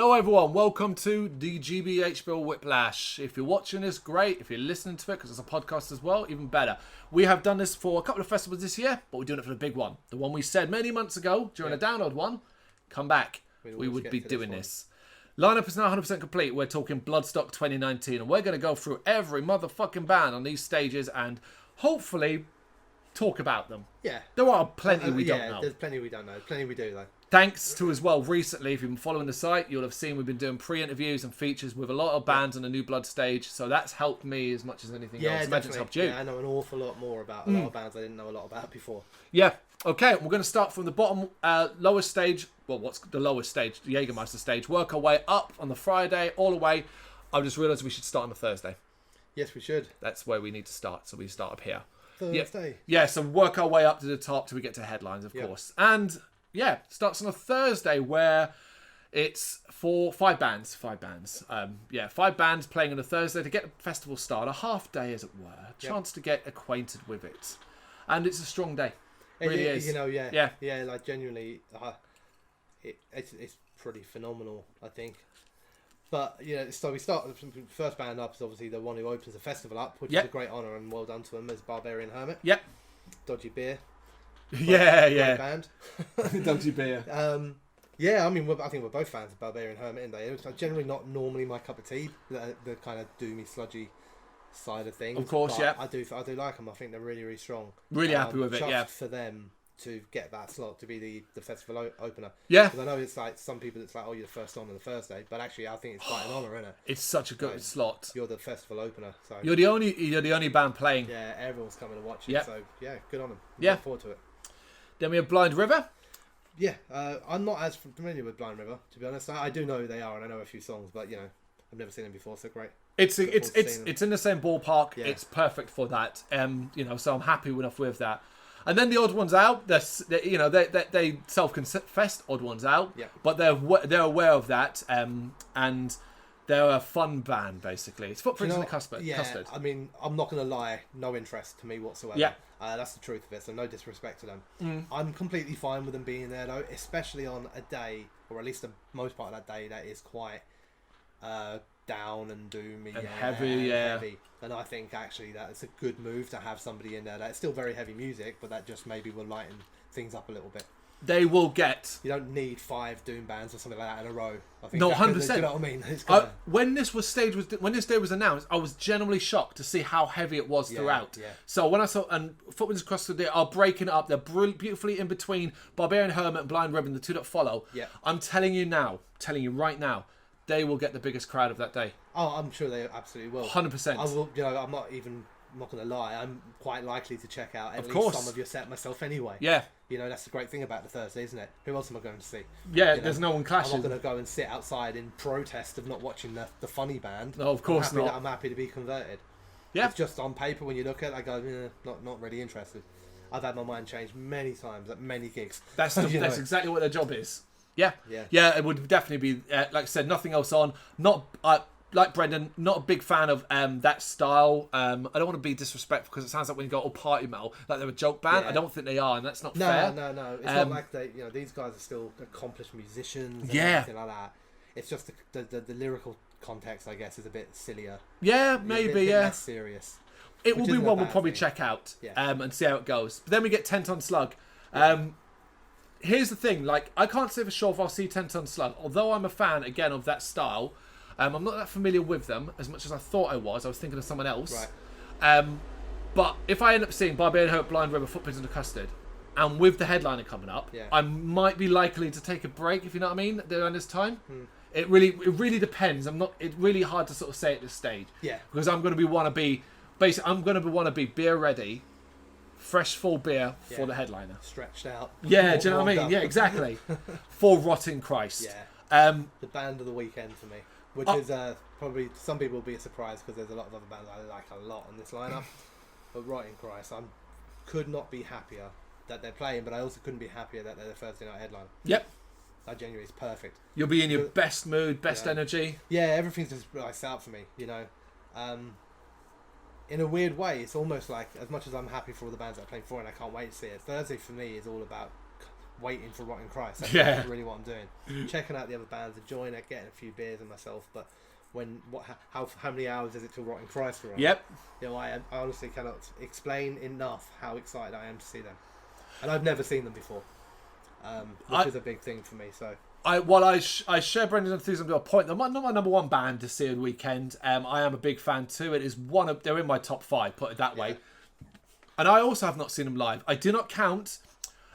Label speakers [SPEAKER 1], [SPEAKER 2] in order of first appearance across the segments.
[SPEAKER 1] Hello everyone, welcome to the GBHBL Whiplash. If you're watching this, great. If you're listening to it, because it's a podcast as well, even better. We have done this for a couple of festivals this year, but we're doing it for the big one. The one we said many months ago, during a download one, come back. We would be doing this. Lineup is now 100% complete. We're talking Bloodstock 2019, and we're going to go through every motherfucking band on these stages and hopefully talk about them.
[SPEAKER 2] Yeah.
[SPEAKER 1] There are plenty we don't know.
[SPEAKER 2] There's plenty we don't know. Plenty we do, though.
[SPEAKER 1] Thanks to as well, recently, if you've been following the site, you'll have seen we've been doing pre-interviews and features with a lot of bands on the New Blood stage. So that's helped me as much as anything else. Imagine it's helped you.
[SPEAKER 2] Yeah, I know an awful lot more about a lot of bands I didn't know a lot about before.
[SPEAKER 1] Yeah. Okay, we're going to start from the bottom, lowest stage. Well, what's the lowest stage? The Jägermeister stage. Work our way up on the Friday, all the way. I just realised we should start on the Thursday.
[SPEAKER 2] Yes, we should.
[SPEAKER 1] That's where we need to start. So we start up here.
[SPEAKER 2] Thursday.
[SPEAKER 1] Yeah, so work our way up to the top till we get to headlines, of course. And yeah, starts on a Thursday where it's for five bands. Five bands playing on a Thursday to get the festival started. A half day, as it were. Chance to get acquainted with it. And it's a strong day. It really is.
[SPEAKER 2] You know, yeah, like genuinely, it's pretty phenomenal, I think. But, you know, so we start, the first band up is obviously the one who opens the festival up, which is a great honour and well done to them, as Barbarian Hermit.
[SPEAKER 1] Yep.
[SPEAKER 2] Dodgy Beer.
[SPEAKER 1] Great
[SPEAKER 2] band.
[SPEAKER 1] Dodgy Beer.
[SPEAKER 2] Yeah, I mean, I think we're both fans of Barbarian Hermit, and it's generally not normally my cup of tea, the kind of doomy, sludgy side of things.
[SPEAKER 1] Of course,
[SPEAKER 2] but I do like them. I think they're really, really strong.
[SPEAKER 1] Really happy with it,
[SPEAKER 2] just for them to get that slot to be the festival opener.
[SPEAKER 1] Yeah.
[SPEAKER 2] Because I know it's like some people, it's like, oh, you're the first on the Thursday, but actually I think it's quite an honour, isn't it?
[SPEAKER 1] It's such a good slot.
[SPEAKER 2] You're the festival opener, so
[SPEAKER 1] you're the only band playing.
[SPEAKER 2] Yeah, everyone's coming to watch it. So yeah, good on them.
[SPEAKER 1] Look
[SPEAKER 2] forward to it.
[SPEAKER 1] Then we have Blind River.
[SPEAKER 2] Yeah, I'm not as familiar with Blind River, to be honest. I do know who they are, and I know a few songs, but you know, I've never seen them before, so great.
[SPEAKER 1] It's in the same ballpark.
[SPEAKER 2] Yeah.
[SPEAKER 1] It's perfect for that. You know, so I'm happy enough with that. And then the odd ones out. They self-confessed odd ones out.
[SPEAKER 2] Yeah.
[SPEAKER 1] But they're aware of that. And they're a fun band basically. It's footprints in the custard.
[SPEAKER 2] Yeah, I mean, I'm not gonna lie. No interest to me whatsoever.
[SPEAKER 1] Yeah.
[SPEAKER 2] That's the truth of it. So no disrespect to them. I'm completely fine with them being there though, especially on a day, or at least the most part of that day, that is quite down and doomy
[SPEAKER 1] and heavy.
[SPEAKER 2] And I think actually that it's a good move to have somebody in there that's still very heavy music, but that just maybe will lighten things up a little bit.
[SPEAKER 1] They will get.
[SPEAKER 2] You don't need 5 doom bands or something like that in a row. I think
[SPEAKER 1] no, 100%.
[SPEAKER 2] You know what I mean?
[SPEAKER 1] When this day was announced, I was genuinely shocked to see how heavy it was throughout.
[SPEAKER 2] Yeah.
[SPEAKER 1] So when I saw Footprints Across the Day are breaking it up, they're beautifully in between Barbarian Hermit and Blind Ribbon, the two that follow.
[SPEAKER 2] Yeah.
[SPEAKER 1] I'm telling you right now, they will get the biggest crowd of that day.
[SPEAKER 2] Oh, I'm sure they absolutely will.
[SPEAKER 1] 100%.
[SPEAKER 2] I will. You know, I'm not going to lie. I'm quite likely to check out at least some of your set myself anyway.
[SPEAKER 1] Yeah.
[SPEAKER 2] You know, that's the great thing about the Thursday, isn't it? Who else am I going to see?
[SPEAKER 1] Yeah, there's no one clashing.
[SPEAKER 2] I'm not going to go and sit outside in protest of not watching the funny band.
[SPEAKER 1] No, of course not.
[SPEAKER 2] I'm happy to be converted.
[SPEAKER 1] Yeah.
[SPEAKER 2] It's just on paper when you look at it, I go, not really interested. I've had my mind changed many times at many gigs.
[SPEAKER 1] That's exactly what their job is. Yeah. It would definitely be, like I said, nothing else on. Not like Brendan, not a big fan of that style. I don't want to be disrespectful because it sounds like when you go party metal, like they're a joke band. I don't think they are, and that's not fair.
[SPEAKER 2] No. It's not like they. You know, these guys are still accomplished musicians. And everything like that. It's just the lyrical context, I guess, is a bit sillier.
[SPEAKER 1] Yeah, maybe.
[SPEAKER 2] A bit less serious.
[SPEAKER 1] It will be one we'll probably check out and see how it goes. But then we get 10 Ton Slug. Here's the thing, like, I can't say for sure if I'll see 10 Ton Slug, although I'm a fan, again, of that style. I'm not that familiar with them as much as I thought I was. I was thinking of someone else.
[SPEAKER 2] Right.
[SPEAKER 1] But if I end up seeing Barbarian Hermit, Blind River, Footprints in the Custard, and with the headliner coming up, I might be likely to take a break, if you know what I mean, during this time. It really depends. It's really hard to sort of say at this stage.
[SPEAKER 2] Yeah.
[SPEAKER 1] Because I'm going to want to be beer ready, fresh full beer for the headliner.
[SPEAKER 2] Stretched out.
[SPEAKER 1] Yeah, do you know what I mean? Yeah, exactly. For Rotting Christ.
[SPEAKER 2] Yeah. The band of the weekend for me. Which is probably, some people will be surprised because there's a lot of other bands I like a lot on this lineup. But Rotting Christ, I could not be happier that they're playing, but I also couldn't be happier that they're the Thursday night headline.
[SPEAKER 1] Yep.
[SPEAKER 2] That genuinely is perfect.
[SPEAKER 1] You'll be in your best mood, best energy.
[SPEAKER 2] Yeah, everything's just set out for me, you know. In a weird way, it's almost like, as much as I'm happy for all the bands that I play for and I can't wait to see it, Thursday for me is all about waiting for Rotting Christ. That's
[SPEAKER 1] Yeah.
[SPEAKER 2] really what I'm doing. Checking out the other bands, enjoying it, getting a few beers in myself. But how many hours is it till Rotting Christ are on?
[SPEAKER 1] Yep.
[SPEAKER 2] You know, I honestly cannot explain enough how excited I am to see them. And I've never seen them before, which is a big thing for me. So
[SPEAKER 1] I share Brendan's enthusiasm to a point. They're not my number one band to see at weekend. I am a big fan too. It is they're in my top 5, put it that way. And I also have not seen them live. I do not count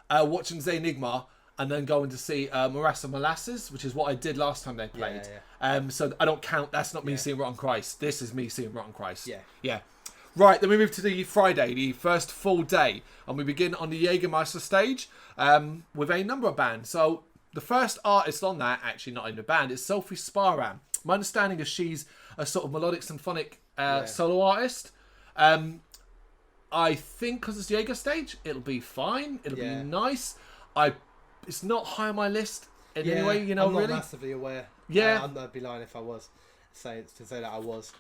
[SPEAKER 1] watching Enigma and then going to see Morass and Molasses, which is what I did last time they played. So I don't count. That's not me seeing Rotten Christ. This is me seeing Rotten Christ. Yeah. Right, then we move to the Friday, the first full day, and we begin on the Jägermeister stage with a number of bands. So the first artist on that, actually not in the band, is Sophie Sparran. My understanding is she's a sort of melodic symphonic solo artist. I think because it's the Jaeger stage, it'll be fine. It'll be nice. It's not high on my list in any way,
[SPEAKER 2] I'm not
[SPEAKER 1] really.
[SPEAKER 2] massively aware.
[SPEAKER 1] Yeah.
[SPEAKER 2] I'd be lying if I was to say that I was.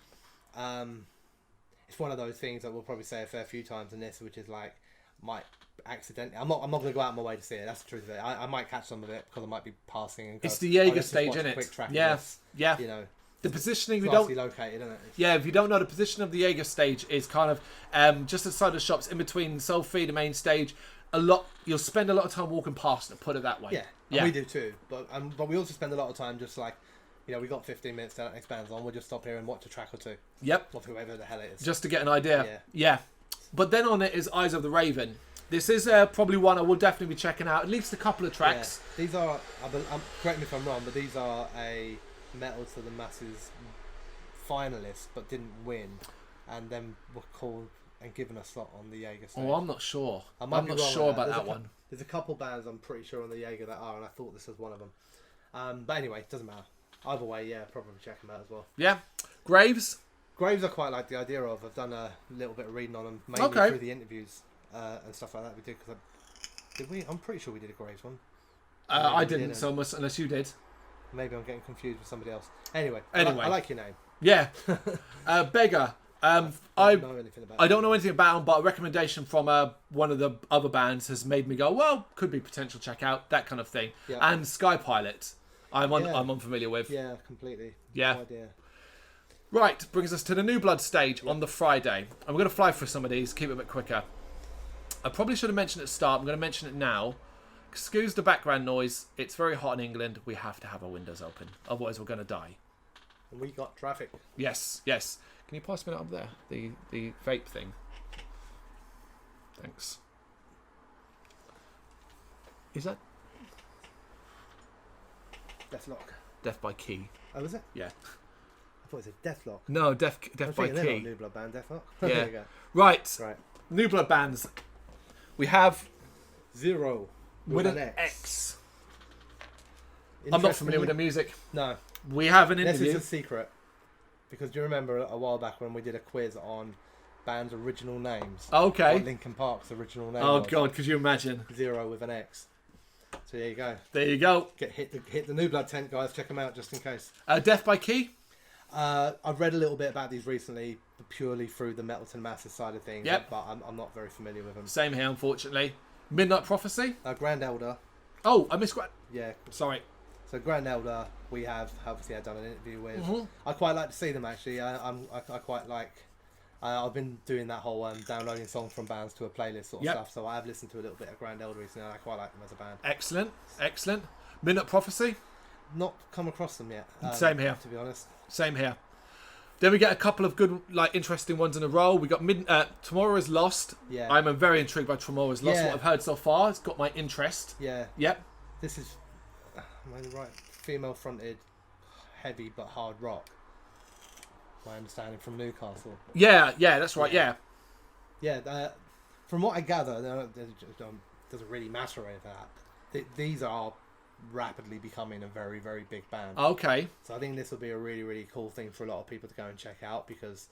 [SPEAKER 2] It's one of those things that we'll probably say a fair few times in this, which is like, might accidentally. I'm not going to go out of my way to see it. That's the truth of it. I might catch some of it because I might be passing and go,
[SPEAKER 1] it's the Jaeger
[SPEAKER 2] let's just
[SPEAKER 1] stage,
[SPEAKER 2] watch a
[SPEAKER 1] isn't
[SPEAKER 2] quick
[SPEAKER 1] it?
[SPEAKER 2] track of
[SPEAKER 1] Yeah.
[SPEAKER 2] this.
[SPEAKER 1] Yeah.
[SPEAKER 2] You know,
[SPEAKER 1] The positioning, we
[SPEAKER 2] classically
[SPEAKER 1] don't.
[SPEAKER 2] located, isn't it?
[SPEAKER 1] Yeah, if you don't know, the position of the Jaeger stage is kind of just outside the shops, in between Sophie, the main stage. You'll spend a lot of time walking past it. Put it that way.
[SPEAKER 2] Yeah, and we do too. But we also spend a lot of time just like, you know, we got 15 minutes till that next band's on. We'll just stop here and watch a track or two.
[SPEAKER 1] Yep.
[SPEAKER 2] Of whoever the hell it is.
[SPEAKER 1] Just to get an idea. Yeah. But then on it is Eyes of the Raven. This is probably one I will definitely be checking out. At least a couple of tracks.
[SPEAKER 2] Yeah. These are, correct me if I'm wrong, but these are a Metal to the Masses finalists, but didn't win, and then were called and given a slot on the Jaeger stage.
[SPEAKER 1] Oh, I'm not sure.
[SPEAKER 2] I'm
[SPEAKER 1] not sure about that one.
[SPEAKER 2] There's a couple bands I'm pretty sure on the Jaeger that are, and I thought this was one of them. But anyway, it doesn't matter. Either way, yeah, probably check them out as well.
[SPEAKER 1] Yeah. Graves
[SPEAKER 2] I quite like the idea of. I've done a little bit of reading on them, mainly through the interviews and stuff like that we did. Did we? I'm pretty sure we did a Graves one.
[SPEAKER 1] I didn't so much, unless you did.
[SPEAKER 2] Maybe I'm getting confused with somebody else. Anyway. I like your name.
[SPEAKER 1] Yeah. Beggar. I don't know anything about them, but a recommendation from one of the other bands has made me go, well, could be potential check out, that kind of thing. Yeah. And Sky Pilot, I'm unfamiliar with.
[SPEAKER 2] Yeah, completely.
[SPEAKER 1] Yeah.
[SPEAKER 2] No idea.
[SPEAKER 1] Right, brings us to the New Blood stage on the Friday. And we're going to fly through some of these, keep it a bit quicker. I probably should have mentioned at the start, I'm going to mention it now. Excuse the background noise, it's very hot in England, we have to have our windows open, otherwise we're going to die.
[SPEAKER 2] And we got traffic.
[SPEAKER 1] Yes. Can you pass me that up there? The vape thing. Thanks. Is that
[SPEAKER 2] Deathlock?
[SPEAKER 1] Death by Key?
[SPEAKER 2] Oh, is it?
[SPEAKER 1] Yeah.
[SPEAKER 2] I thought it said Deathlock.
[SPEAKER 1] No, Death by Key.
[SPEAKER 2] New Blood band, Deathlock.
[SPEAKER 1] Yeah.
[SPEAKER 2] There you go.
[SPEAKER 1] Right. New Blood bands. We have
[SPEAKER 2] Zero
[SPEAKER 1] with an X. I'm not familiar with the music.
[SPEAKER 2] No.
[SPEAKER 1] We have an interview.
[SPEAKER 2] This is a secret. Because do you remember a while back when we did a quiz on bands' original names?
[SPEAKER 1] Okay.
[SPEAKER 2] What Linkin Park's original name
[SPEAKER 1] Oh,
[SPEAKER 2] was?
[SPEAKER 1] God, could you imagine?
[SPEAKER 2] Zero with an X. So there you go.
[SPEAKER 1] There you go.
[SPEAKER 2] Hit the New Blood tent, guys. Check them out just in case.
[SPEAKER 1] Death by Key?
[SPEAKER 2] I've read a little bit about these recently, purely through the Metal to the Masses side of things.
[SPEAKER 1] Yep.
[SPEAKER 2] But I'm not very familiar with them.
[SPEAKER 1] Same here, unfortunately. Midnight Prophecy?
[SPEAKER 2] Grand Elder.
[SPEAKER 1] Oh, I missed Grand...
[SPEAKER 2] Yeah.
[SPEAKER 1] Sorry.
[SPEAKER 2] So Grand Elder, we have obviously done an interview with. Mm-hmm. I quite like to see them actually. I quite like. I've been doing that whole downloading songs from bands to a playlist sort of stuff. So I have listened to a little bit of Grand Elder recently, and I quite like them as a band.
[SPEAKER 1] Excellent. Midnight Prophecy?
[SPEAKER 2] Not come across them yet.
[SPEAKER 1] Same here.
[SPEAKER 2] To be honest.
[SPEAKER 1] Same here. Then we get a couple of good, interesting ones in a row. We got Tomorrow is Lost.
[SPEAKER 2] Yeah.
[SPEAKER 1] I'm very intrigued by Tomorrow is Lost.
[SPEAKER 2] Yeah.
[SPEAKER 1] What I've heard so far, it's got my interest.
[SPEAKER 2] Yeah.
[SPEAKER 1] Yep.
[SPEAKER 2] This is, am I right? Female-fronted, heavy but hard rock. My understanding from Newcastle.
[SPEAKER 1] Yeah, that's right. Yeah.
[SPEAKER 2] Yeah. From what I gather, it doesn't really matter or anything like that. These are rapidly becoming a very, very big band.
[SPEAKER 1] Okay.
[SPEAKER 2] So I think this will be a really, really cool thing for a lot of people to go and check out, because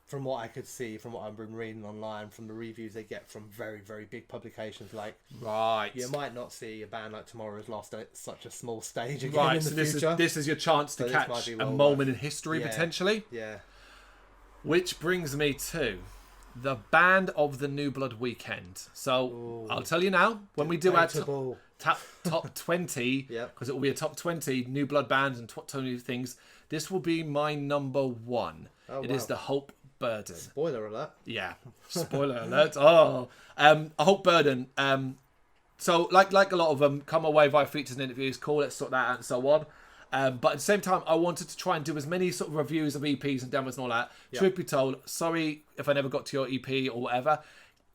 [SPEAKER 2] from what I could see, from what I've been reading online, from the reviews they get from very, very big publications, you might not see a band like Tomorrow is Lost at such a small stage again in the future.
[SPEAKER 1] This is your chance to catch a moment in history, potentially.
[SPEAKER 2] Yeah.
[SPEAKER 1] Which brings me to the band of the New Blood weekend. So I'll tell you now, when we do our top 20,
[SPEAKER 2] Yep.
[SPEAKER 1] because it will be a top 20 new blood bands and 20 things. This will be my number 1.
[SPEAKER 2] Oh,
[SPEAKER 1] It
[SPEAKER 2] wow.
[SPEAKER 1] is the Hope Burden.
[SPEAKER 2] Spoiler alert.
[SPEAKER 1] Yeah, spoiler alert. Oh, A Hope Burden. So like a lot of them, come away via features and interviews. Cool, let's sort that out and so on. But at the same time, I wanted to try and do as many sort of reviews of EPs and demos and all that.
[SPEAKER 2] Yep.
[SPEAKER 1] Truth be told, sorry if I never got to your EP or whatever.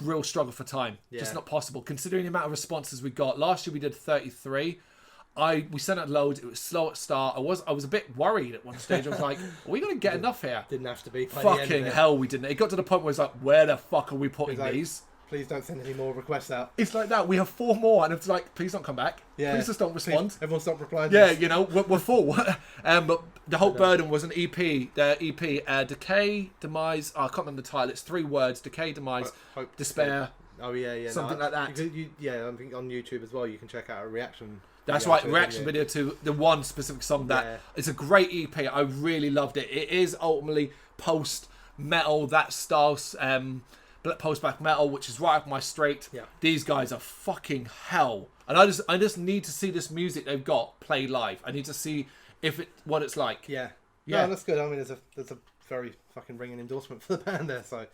[SPEAKER 1] Real struggle for time.
[SPEAKER 2] Yeah.
[SPEAKER 1] Just not possible. Considering the amount of responses we got. Last year we did 33. We sent out loads. It was slow at start. I was a bit worried at one stage. I was like, are we going to get enough here?
[SPEAKER 2] Didn't have to be. By the end of
[SPEAKER 1] Fucking
[SPEAKER 2] it.
[SPEAKER 1] hell, we didn't. It got to the point where it's like, where the fuck are we putting
[SPEAKER 2] It's like,
[SPEAKER 1] these?
[SPEAKER 2] Please don't send any more requests out.
[SPEAKER 1] It's like that. We have 4 more, and it's like, please don't come back.
[SPEAKER 2] Yeah.
[SPEAKER 1] Please just don't respond.
[SPEAKER 2] Please, everyone stop replying.
[SPEAKER 1] Yeah, you know, we're full. But the Hope Burden was an EP. The EP, Decay, Demise. I can't remember the title. It's 3 words: Decay, Demise,
[SPEAKER 2] Hope,
[SPEAKER 1] Despair.
[SPEAKER 2] Oh yeah.
[SPEAKER 1] Something like that.
[SPEAKER 2] Yeah, I think on YouTube as well. You can check out a reaction.
[SPEAKER 1] That's
[SPEAKER 2] video
[SPEAKER 1] right,
[SPEAKER 2] to it,
[SPEAKER 1] reaction
[SPEAKER 2] yeah.
[SPEAKER 1] video to the one specific song. That
[SPEAKER 2] Yeah.
[SPEAKER 1] it's a great EP. I really loved it. It is ultimately post metal, that style, post black metal, which is right up my street.
[SPEAKER 2] Yeah.
[SPEAKER 1] These guys are fucking hell, and I just need to see this music they've got play live. I need to see what it's like.
[SPEAKER 2] Yeah.
[SPEAKER 1] Yeah.
[SPEAKER 2] No, that's good. I mean, there's a very fucking ringing endorsement for the band there. So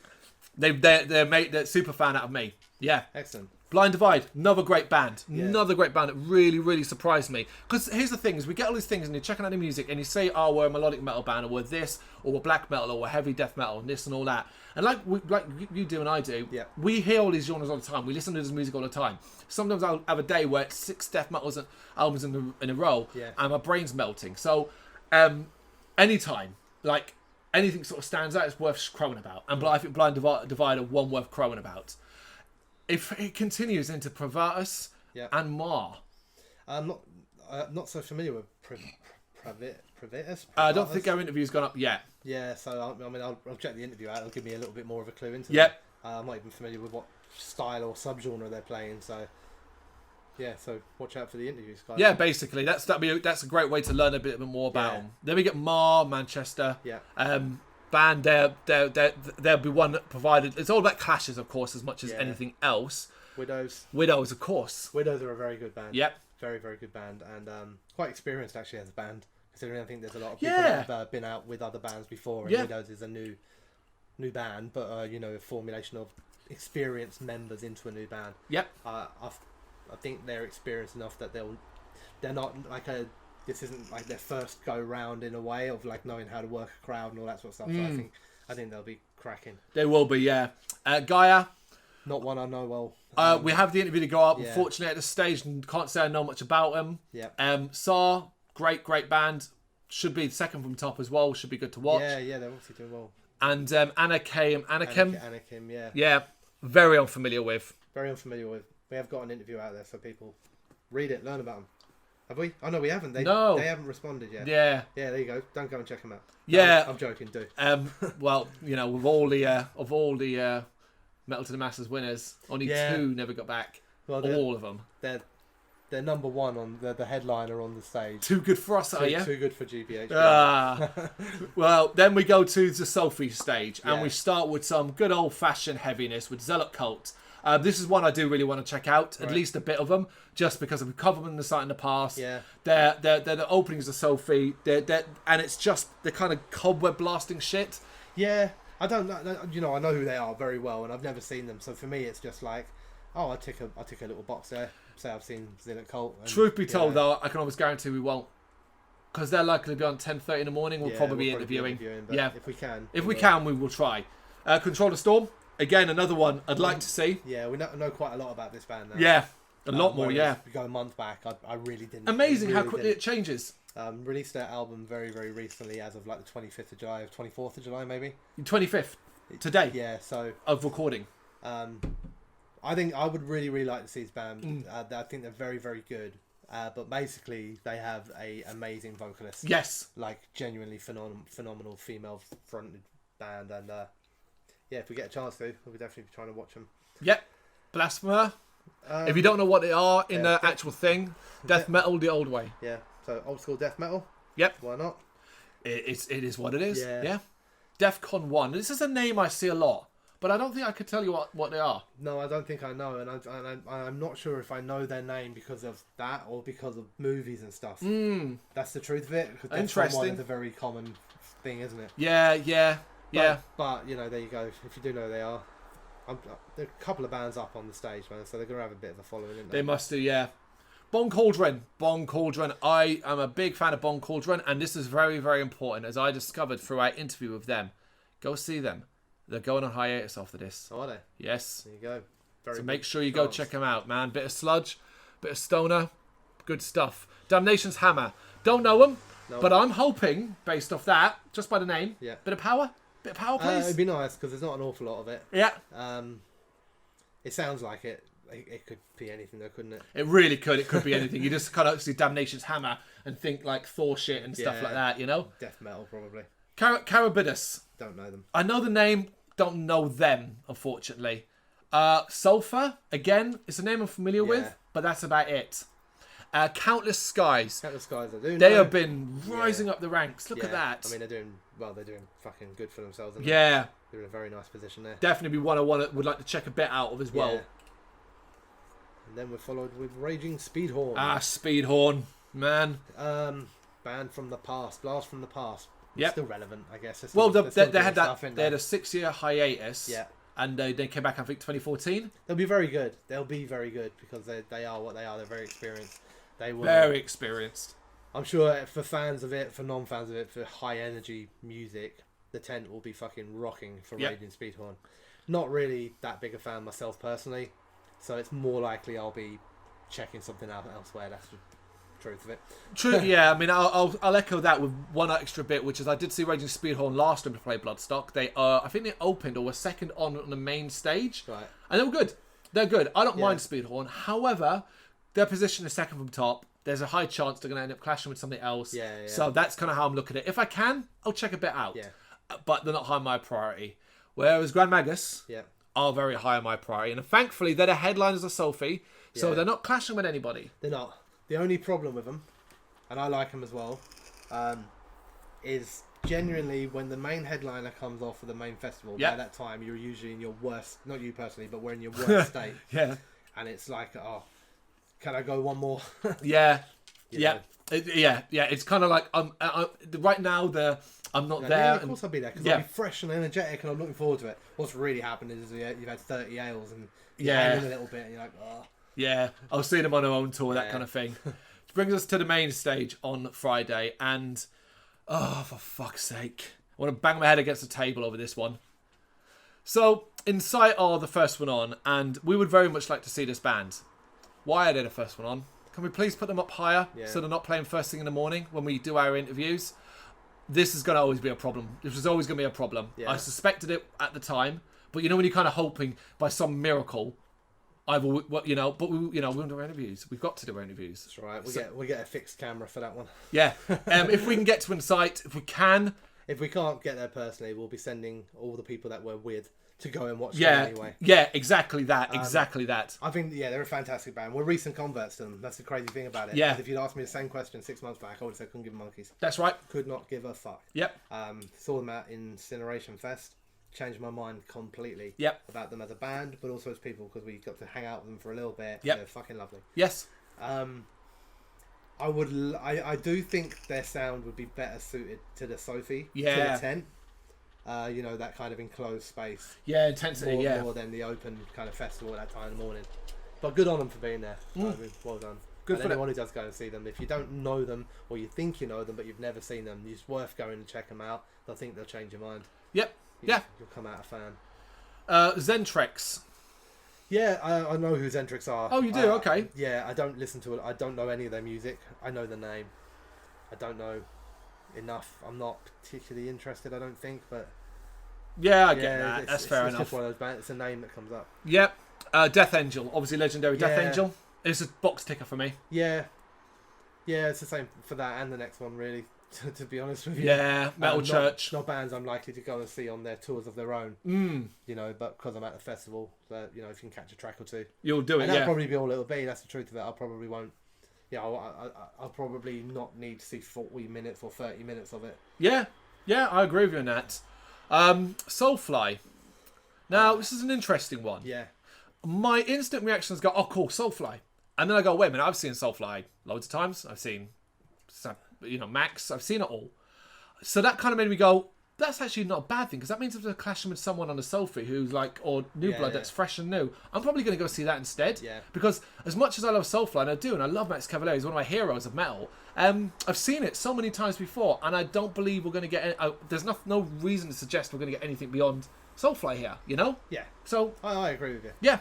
[SPEAKER 1] They're super fan out of me. Yeah.
[SPEAKER 2] excellent.
[SPEAKER 1] Blind Divide, another great band.
[SPEAKER 2] Yeah.
[SPEAKER 1] Another great band that really, really surprised me. Because here's the thing, is we get all these things and you're checking out the music and you say, oh, we're a melodic metal band, or we're this, or we're black metal, or we're heavy death metal, and this and all that. And like you do and I do,
[SPEAKER 2] Yeah.
[SPEAKER 1] we hear all these genres all the time. We listen to this music all the time. Sometimes I'll have a day where it's 6 death metals albums in a row,
[SPEAKER 2] Yeah.
[SPEAKER 1] and my brain's melting. So anytime, like, anything sort of stands out, it's worth crowing about. And I think Blind Divide are one worth crowing about. If it continues into Brrraaains
[SPEAKER 2] Yeah.
[SPEAKER 1] and Mar,
[SPEAKER 2] I'm not so familiar with Privatus.
[SPEAKER 1] I don't think our interview's gone up yet.
[SPEAKER 2] Yeah, so I mean, I'll check the interview out. It'll give me a little bit more of a clue into
[SPEAKER 1] Yep.
[SPEAKER 2] it. I'm not even familiar with what style or subgenre they're playing. So yeah, so watch out for the interviews, guys.
[SPEAKER 1] Yeah, basically, that's a great way to learn a bit more about
[SPEAKER 2] Yeah.
[SPEAKER 1] them. Then we get Mar, Manchester.
[SPEAKER 2] Yeah.
[SPEAKER 1] Band, there'll be one that provided. It's all about clashes, of course, as much as
[SPEAKER 2] Yeah.
[SPEAKER 1] anything else.
[SPEAKER 2] Widows.
[SPEAKER 1] Widows, of course.
[SPEAKER 2] Widows are a very good band.
[SPEAKER 1] Yep.
[SPEAKER 2] Very, very good band, and quite experienced actually as a band. Considering I think there's a lot of people
[SPEAKER 1] Yeah.
[SPEAKER 2] that have been out with other bands before, and
[SPEAKER 1] Yeah.
[SPEAKER 2] Widows is a new band, but a formulation of experienced members into a new band.
[SPEAKER 1] Yep.
[SPEAKER 2] I think they're experienced enough that they're not like this isn't like their first go round in a way of like knowing how to work a crowd and all that sort of stuff. So I think they'll be cracking.
[SPEAKER 1] They will be, yeah. Gaia.
[SPEAKER 2] Not one I know well.
[SPEAKER 1] We have the interview to go up.
[SPEAKER 2] Yeah.
[SPEAKER 1] Unfortunately, at this stage, and can't say I know much about them.
[SPEAKER 2] Yeah.
[SPEAKER 1] Saw, great band. Should be the second from top as well. Should be good to watch.
[SPEAKER 2] Yeah, they're obviously doing well.
[SPEAKER 1] And Anakim.
[SPEAKER 2] Anakim, yeah.
[SPEAKER 1] Yeah, very unfamiliar with.
[SPEAKER 2] Very unfamiliar with. We have got an interview out there so people read it, learn about them. Have we? Oh no, we haven't. They haven't responded yet.
[SPEAKER 1] Yeah.
[SPEAKER 2] Yeah, there you go. Don't go and check them out.
[SPEAKER 1] Yeah.
[SPEAKER 2] I'm joking. Do.
[SPEAKER 1] Well, with all the Metal to the Masses winners, only 2 never got back.
[SPEAKER 2] Well,
[SPEAKER 1] all of them.
[SPEAKER 2] They're number 1 on the headliner on the stage.
[SPEAKER 1] Too good for us, are you?
[SPEAKER 2] Too good for GBHBL.
[SPEAKER 1] Well, then we go to the Sophie stage, and
[SPEAKER 2] Yeah.
[SPEAKER 1] we start with some good old-fashioned heaviness with Zealot Cult. This is one I do really want to check out, at least a bit of them, just because we've covered them in the site in the past.
[SPEAKER 2] Yeah.
[SPEAKER 1] They're the openings of Sophie, and it's just the kind of cobweb blasting shit.
[SPEAKER 2] Yeah, I don't know. I know who they are very well, and I've never seen them. So for me, it's just like, oh, I tick a little box there. Say I've seen Zealot Cult. And,
[SPEAKER 1] Truth be told, though, I can almost guarantee we won't, because they're likely to be on 10:30 in the morning. We'll probably be interviewing.
[SPEAKER 2] but
[SPEAKER 1] Yeah,
[SPEAKER 2] if we can,
[SPEAKER 1] we can, we will try. Control the Storm, again, another one I'd like to see.
[SPEAKER 2] Yeah, we know quite a lot about this band now.
[SPEAKER 1] Yeah, a lot more.
[SPEAKER 2] Whereas
[SPEAKER 1] Yeah,
[SPEAKER 2] if we go a month back, I really didn't.
[SPEAKER 1] amazing how
[SPEAKER 2] really
[SPEAKER 1] quickly it changes.
[SPEAKER 2] Released their album very, very recently, as of like the 25th of July, 24th of July, maybe.
[SPEAKER 1] 25th today.
[SPEAKER 2] Yeah, so
[SPEAKER 1] Of recording.
[SPEAKER 2] I think I would really, really like to see this band. I think they're very, very good. But basically, they have a amazing vocalist.
[SPEAKER 1] Yes.
[SPEAKER 2] Like genuinely phenomenal female fronted band, and yeah, if we get a chance to, we'll definitely be trying to watch them.
[SPEAKER 1] Yep. Blasphemer. If you don't know what they are in the actual thing, death metal the old way.
[SPEAKER 2] Yeah, so old school death metal.
[SPEAKER 1] Yep.
[SPEAKER 2] Why not?
[SPEAKER 1] It is what it is.
[SPEAKER 2] Yeah.
[SPEAKER 1] Yeah. DEFCON 1. This is a name I see a lot. but I don't think I could tell you what they are.
[SPEAKER 2] No, I don't think I know, and I'm not sure if I know their name because of that or because of movies and stuff. That's the truth of it. Because
[SPEAKER 1] Interesting.
[SPEAKER 2] It's a very common thing, isn't it?
[SPEAKER 1] Yeah.
[SPEAKER 2] But you know, there you go. If you do know who they are, there are a couple of bands up on the stage, man, so they're gonna have a bit of a following, aren't they?
[SPEAKER 1] They must do, yeah. Bon Cauldron. I am a big fan of Bon Cauldron, and this is very, very important, as I discovered through our interview with them. Go see them. They're going on hiatus after this.
[SPEAKER 2] Oh, are they?
[SPEAKER 1] Yes.
[SPEAKER 2] There you go.
[SPEAKER 1] So make sure you go check them out, man. Bit of sludge, bit of stoner, good stuff. Damnation's Hammer. Don't know them, but I'm hoping, based off that, just by the name, bit of power, please.
[SPEAKER 2] It'd be nice because there's not an awful lot of it.
[SPEAKER 1] Yeah.
[SPEAKER 2] It sounds like it. It could be anything though, couldn't it?
[SPEAKER 1] It really could. It could be anything. You just kind of see Damnation's Hammer and think like Thor shit and stuff like that, you know?
[SPEAKER 2] Death metal, probably.
[SPEAKER 1] Carabidus.
[SPEAKER 2] Don't know them.
[SPEAKER 1] I know the name, don't know them, unfortunately. Sulfur, again, it's a name I'm familiar with, but that's about it. Countless Skies.
[SPEAKER 2] Countless Skies, I do.
[SPEAKER 1] They have been rising up the ranks. Look at that.
[SPEAKER 2] I mean, they're doing fucking good for themselves. Aren't
[SPEAKER 1] yeah.
[SPEAKER 2] They? They're in a very nice position there.
[SPEAKER 1] Definitely one I would like to check a bit out of as well.
[SPEAKER 2] Yeah. And then we're followed with Raging Speedhorn.
[SPEAKER 1] Speedhorn, man.
[SPEAKER 2] Band from the past, Blast from the past.
[SPEAKER 1] Yep.
[SPEAKER 2] Still relevant, I guess.
[SPEAKER 1] They had they had a 6-year hiatus.
[SPEAKER 2] Yeah.
[SPEAKER 1] And they came back, I think, 2014.
[SPEAKER 2] They'll be very good. They'll be very good because they are what they are. They're very experienced. They will.
[SPEAKER 1] Very experienced.
[SPEAKER 2] I'm sure for fans of it, for non-fans of it, for high energy music, the tent will be fucking rocking for Raging Speedhorn. Not really that big a fan myself personally, so it's more likely I'll be checking something out elsewhere. That's the truth of it.
[SPEAKER 1] True, yeah. I mean, I'll echo that with one extra bit, which is I did see Raging Speedhorn last time to play Bloodstock. They I think they opened or were second on the main stage,
[SPEAKER 2] right?
[SPEAKER 1] And they were good. They're good. I don't mind Speedhorn. However, their position is second from top. There's a high chance they're going to end up clashing with something else.
[SPEAKER 2] Yeah.
[SPEAKER 1] So that's kind of how I'm looking at it. If I can, I'll check a bit out.
[SPEAKER 2] Yeah.
[SPEAKER 1] But they're not high on my priority. Whereas Grand Magus are very high on my priority. And thankfully, they're the headliners of Sophie. So they're not clashing with anybody.
[SPEAKER 2] They're not. The only problem with them, and I like them as well, is genuinely when the main headliner comes off of the main festival, by that time you're usually in your worst, not you personally, but we're in your worst state.
[SPEAKER 1] Yeah.
[SPEAKER 2] And it's like, oh, can I go one more?
[SPEAKER 1] Yeah.
[SPEAKER 2] You know?
[SPEAKER 1] It's kind of like right now I'm not there.
[SPEAKER 2] Yeah, of course I'll be there because I'll be fresh and energetic and I'm looking forward to it. What's really happened is you've had 30 ales and you're hanging a little bit and you're like, oh.
[SPEAKER 1] Yeah, I'll see them on their own tour, that kind of thing. Which brings us to the main stage on Friday, and for fuck's sake, I want to bang my head against the table over this one. So, Insight are the first one on, and we would very much like to see this band. Why are they the first one on? Can we please put them up higher so they're not playing first thing in the morning when we do our interviews? This is going to always be a problem. This was always going to be a problem. Yeah. I suspected it at the time, but you know when you're kind of hoping by some miracle. But we do our interviews. We've got to do our interviews.
[SPEAKER 2] That's right. We get a fixed camera for that one.
[SPEAKER 1] Yeah. If we can get to Insight, if we can.
[SPEAKER 2] If we can't get there personally, we'll be sending all the people that we're with to go and watch them anyway.
[SPEAKER 1] Yeah, exactly that.
[SPEAKER 2] I think, they're a fantastic band. We're recent converts to them. That's the crazy thing about it.
[SPEAKER 1] Yeah.
[SPEAKER 2] If you'd asked me the same question 6 months back, I would have said couldn't give monkeys.
[SPEAKER 1] That's right.
[SPEAKER 2] Could not give a fuck.
[SPEAKER 1] Yep.
[SPEAKER 2] Saw them at Incineration Fest. Changed my mind completely about them as a band, but also as people because we got to hang out with them for a little bit.
[SPEAKER 1] Yep.
[SPEAKER 2] They're fucking lovely.
[SPEAKER 1] Yes.
[SPEAKER 2] I do think their sound would be better suited to the Sophie, to the tent. That kind of enclosed space.
[SPEAKER 1] Yeah, intensity.
[SPEAKER 2] More than the open kind of festival at that time in the morning. But good on them for being there. I mean, well done. Good for anyone who does go and see them. If you don't know them or you think you know them but you've never seen them, it's worth going to check them out. I think they'll change your mind.
[SPEAKER 1] Yep.
[SPEAKER 2] You'll come out a fan.
[SPEAKER 1] Zentrex.
[SPEAKER 2] Yeah, I know who Zentrex are.
[SPEAKER 1] Oh, you do? Okay.
[SPEAKER 2] Yeah, I don't listen to it. I don't know any of their music. I know the name. I don't know enough. I'm not particularly interested, I don't think, but...
[SPEAKER 1] Yeah, I get that. That's fair enough.
[SPEAKER 2] It's just one of those bands. It's a name that comes up.
[SPEAKER 1] Yep. Death Angel. Obviously legendary Death Angel. It's a box ticker for me.
[SPEAKER 2] Yeah. Yeah, it's the same for that and the next one, really. To be honest with you,
[SPEAKER 1] Metal Church.
[SPEAKER 2] Not bands I'm likely to go and see on their tours of their own. But because I'm at the festival, if you can catch a track or two,
[SPEAKER 1] you'll do it.
[SPEAKER 2] And that'll probably be all it'll be. That's the truth of it. I probably won't. Yeah, I'll probably not need to see 40 minutes or 30 minutes of it.
[SPEAKER 1] Yeah, I agree with you on that. Soulfly. Now, this is an interesting one.
[SPEAKER 2] Yeah.
[SPEAKER 1] My instant reaction is go, oh, cool, Soulfly. And then I go, wait a minute, I've seen Soulfly loads of times. I've seen, Max. I've seen it all. So that kind of made me go, that's actually not a bad thing, because that means if they're clashing with someone on a Sophie who's like, or New Blood that's fresh and new, I'm probably going to go see that instead.
[SPEAKER 2] Yeah.
[SPEAKER 1] Because as much as I love Soulfly, and I do, and I love Max Cavalera, he's one of my heroes of metal, I've seen it so many times before, and I don't believe we're going to get, there's no reason to suggest we're going to get anything beyond Soulfly here, you know?
[SPEAKER 2] Yeah.
[SPEAKER 1] So,
[SPEAKER 2] I agree with you.
[SPEAKER 1] yeah.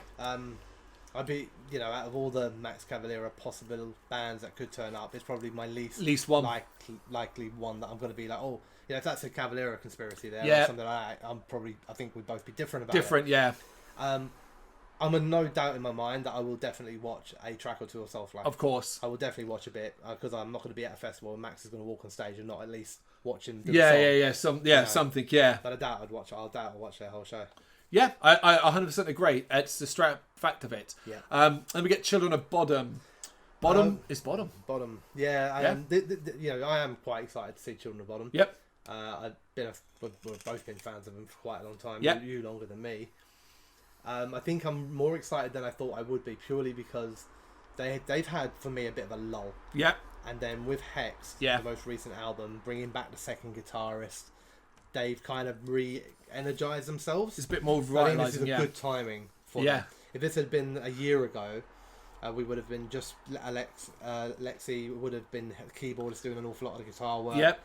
[SPEAKER 2] I'd be, out of all the Max Cavalera possible bands that could turn up, it's probably my least
[SPEAKER 1] one
[SPEAKER 2] likely one that I'm going to be like, oh, if that's a Cavalera conspiracy there, or something like that, I think we'd both be different about it.
[SPEAKER 1] Yeah.
[SPEAKER 2] I'm in no doubt in my mind that I will definitely watch a track or two of Soulfly.
[SPEAKER 1] Of course.
[SPEAKER 2] I will definitely watch a bit, because I'm not going to be at a festival and Max is going to walk on stage and not at least watch him do a song.
[SPEAKER 1] Something, yeah.
[SPEAKER 2] But I doubt I'd watch their whole show.
[SPEAKER 1] Yeah, I 100% agree. It's the straight fact of it.
[SPEAKER 2] Yeah.
[SPEAKER 1] And we get Children of Bodom. Bodom is Bodom.
[SPEAKER 2] Bodom. Yeah. I am quite excited to see Children of Bodom.
[SPEAKER 1] Yep.
[SPEAKER 2] We've both been fans of them for quite a long time.
[SPEAKER 1] Yep.
[SPEAKER 2] You longer than me. I think I'm more excited than I thought I would be, purely because they've had, for me, a bit of a lull.
[SPEAKER 1] Yep.
[SPEAKER 2] And then with Hex, the most recent album, bringing back the second guitarist, they've kind of re-energized themselves.
[SPEAKER 1] It's a bit more
[SPEAKER 2] revitalizing. I think this is a good timing for them. If this had been a year ago, we would have been just Lexi would have been the keyboardist doing an awful lot of the guitar work.
[SPEAKER 1] Yep.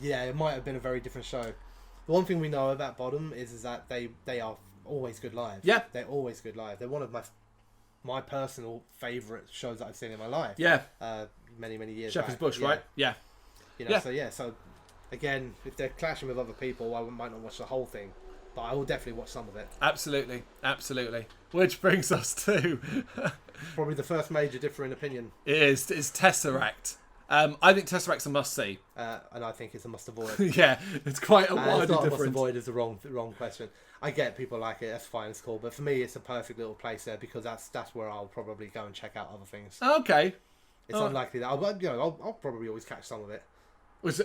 [SPEAKER 2] It might have been a very different show. The one thing we know about Bodom is that they are always good live.
[SPEAKER 1] Yeah. They're
[SPEAKER 2] always good live. They're one of my personal favourite shows that I've seen in my life.
[SPEAKER 1] Yeah.
[SPEAKER 2] Many years
[SPEAKER 1] Shepherd's
[SPEAKER 2] back.
[SPEAKER 1] Bush, right? Yeah.
[SPEAKER 2] So again, if they're clashing with other people, I might not watch the whole thing, but I will definitely watch some of it.
[SPEAKER 1] Absolutely. Which brings us to
[SPEAKER 2] probably the first major differing opinion.
[SPEAKER 1] It's Tesseract. I think Tesseract's a must-see.
[SPEAKER 2] And I think it's a must-avoid.
[SPEAKER 1] Yeah, it's quite a wide difference.
[SPEAKER 2] Must-avoid is the wrong question. I get people like it, that's fine, it's cool, but for me it's a perfect little place there, because that's where I'll probably go and check out other things.
[SPEAKER 1] Okay.
[SPEAKER 2] It's unlikely that I'll probably always catch some of it.
[SPEAKER 1] But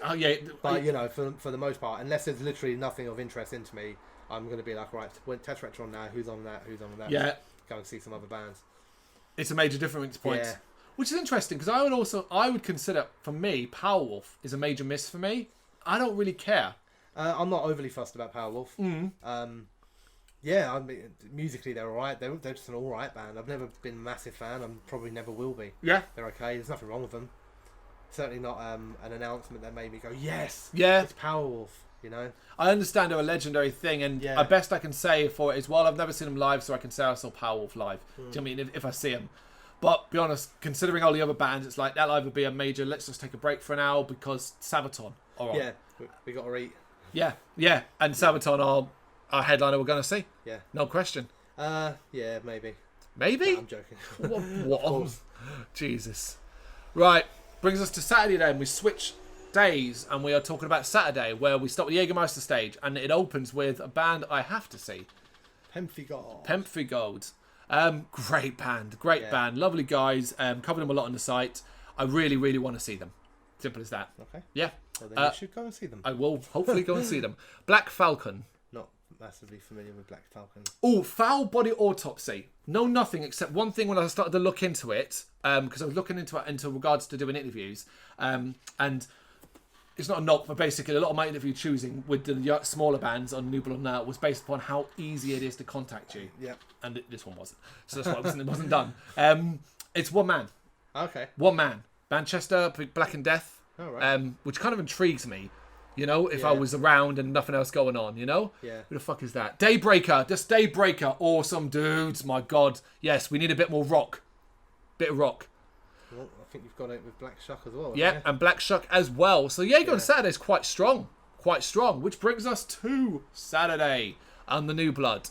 [SPEAKER 2] for the most part, unless there's literally nothing of interest into me, I'm going to be like, right, when Tesseract are on now, who's on that?
[SPEAKER 1] Yeah.
[SPEAKER 2] Go and see some other bands.
[SPEAKER 1] It's a major difference point. Yeah. Which is interesting, because I would consider, for me, Powerwolf is a major miss for me. I don't really care.
[SPEAKER 2] I'm not overly fussed about Powerwolf. Musically they're alright. They're just an alright band. I've never been a massive fan. I probably never will be.
[SPEAKER 1] Yeah.
[SPEAKER 2] They're okay. There's nothing wrong with them. Certainly not an announcement that made me go, yes, it's Powerwolf,
[SPEAKER 1] I understand they're a legendary thing, and the best I can say for it is, while I've never seen them live, so I can say I saw Powerwolf live. Do you know what I mean? If I see them. But, be honest, considering all the other bands, it's like, that'll either be a major, let's just take a break for an hour, because Sabaton are on.
[SPEAKER 2] Yeah, we got to eat.
[SPEAKER 1] Yeah, and Sabaton are our headliner we're going to see.
[SPEAKER 2] Yeah.
[SPEAKER 1] No question.
[SPEAKER 2] Yeah, maybe.
[SPEAKER 1] Maybe?
[SPEAKER 2] No, I'm joking.
[SPEAKER 1] What? Jesus. Right, brings us to Saturday then. We switch days, and we are talking about Saturday, where we start with the Jägermeister stage, and it opens with a band I have to see. Pemphigold. Great band, lovely guys. Covered them a lot on the site. I really, really want to see them. Simple as that.
[SPEAKER 2] Okay.
[SPEAKER 1] Yeah.
[SPEAKER 2] Well, then you should go and see them.
[SPEAKER 1] I will hopefully go and see them. Black Falcon.
[SPEAKER 2] Not massively familiar with Black Falcon.
[SPEAKER 1] Oh, Foul Body Autopsy. No, nothing except one thing when I started to look into it, because I was looking into it into regards to doing interviews, and it's not a knock, but basically a lot of my interview choosing with the smaller bands on New Blood now was based upon how easy it is to contact you.
[SPEAKER 2] Yeah.
[SPEAKER 1] And this one wasn't. So that's why it wasn't done. It's one man.
[SPEAKER 2] Okay.
[SPEAKER 1] One man. Manchester, Black and Death.
[SPEAKER 2] Oh, right.
[SPEAKER 1] Which kind of intrigues me. If I was around and nothing else going on,
[SPEAKER 2] Yeah.
[SPEAKER 1] Who the fuck is that? Daybreaker. Just Daybreaker. Awesome dudes. My God. Yes, we need a bit more rock. Bit of rock.
[SPEAKER 2] Well, I think you've got it with Black Shuck as well.
[SPEAKER 1] Yeah, and Black Shuck as well. So Jaeger on Saturday is quite strong. Which brings us to Saturday and the New Blood.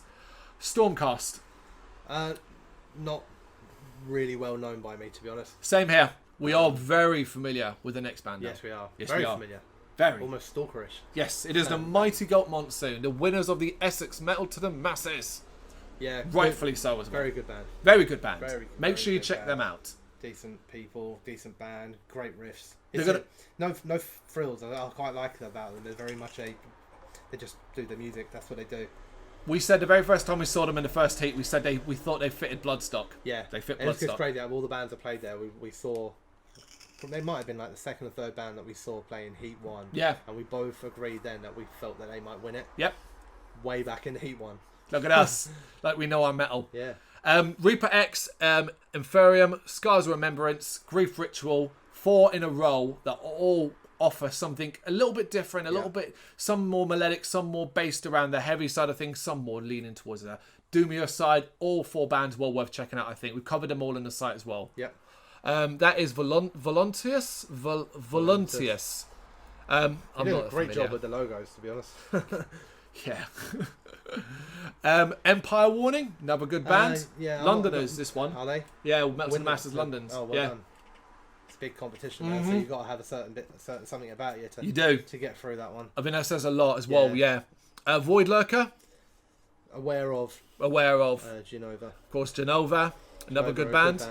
[SPEAKER 1] Stormcast.
[SPEAKER 2] Not really well known by me, to be honest.
[SPEAKER 1] Same here. We are very familiar with the next band.
[SPEAKER 2] Yes, we are.
[SPEAKER 1] Yes,
[SPEAKER 2] very
[SPEAKER 1] we are.
[SPEAKER 2] familiar.
[SPEAKER 1] Very.
[SPEAKER 2] Almost stalkerish.
[SPEAKER 1] Yes, it is the Mighty Goat Monsoon, the winners of the Essex Metal to the Masses.
[SPEAKER 2] Yeah.
[SPEAKER 1] Rightfully so as well.
[SPEAKER 2] Very good band.
[SPEAKER 1] Very good band. Make
[SPEAKER 2] very
[SPEAKER 1] sure you
[SPEAKER 2] good
[SPEAKER 1] check
[SPEAKER 2] band.
[SPEAKER 1] them out.
[SPEAKER 2] Decent people, decent band, great riffs. No frills. I quite like that about them. They're very much they just do the music. That's what they do.
[SPEAKER 1] We said the very first time we saw them in the first heat, we said we thought they fitted Bloodstock.
[SPEAKER 2] Yeah,
[SPEAKER 1] they fit
[SPEAKER 2] Bloodstock. It's crazy. Out of all the bands that played there, we saw. They might have been like the second or third band that we saw playing Heat 1.
[SPEAKER 1] Yeah.
[SPEAKER 2] And we both agreed then that we felt that they might win it.
[SPEAKER 1] Yep.
[SPEAKER 2] Way back in Heat 1.
[SPEAKER 1] Look at us. Like we know our metal.
[SPEAKER 2] Yeah.
[SPEAKER 1] Reaper X, Inferium, Scars of Remembrance, Grief Ritual, 4 in a row that all offer something a little bit different, a little bit, some more melodic, some more based around the heavy side of things, some more leaning towards the doomier side. All 4 bands well worth checking out, I think. We've covered them all in the site as well.
[SPEAKER 2] Yep.
[SPEAKER 1] That is Voluntius. I'm
[SPEAKER 2] you did
[SPEAKER 1] not
[SPEAKER 2] a great
[SPEAKER 1] familiar.
[SPEAKER 2] job with the logos, to be honest.
[SPEAKER 1] Yeah. Empire Warning, another good band. Londoners, this one.
[SPEAKER 2] Are they?
[SPEAKER 1] Yeah, Metal to the Masters London's.
[SPEAKER 2] Oh, well done. It's a big competition, so you've got to have a certain something about you to get through that one.
[SPEAKER 1] I think that says a lot as well. Yeah. Void Lurker.
[SPEAKER 2] Aware of.
[SPEAKER 1] Of
[SPEAKER 2] Genova.
[SPEAKER 1] course, Genova, another good band.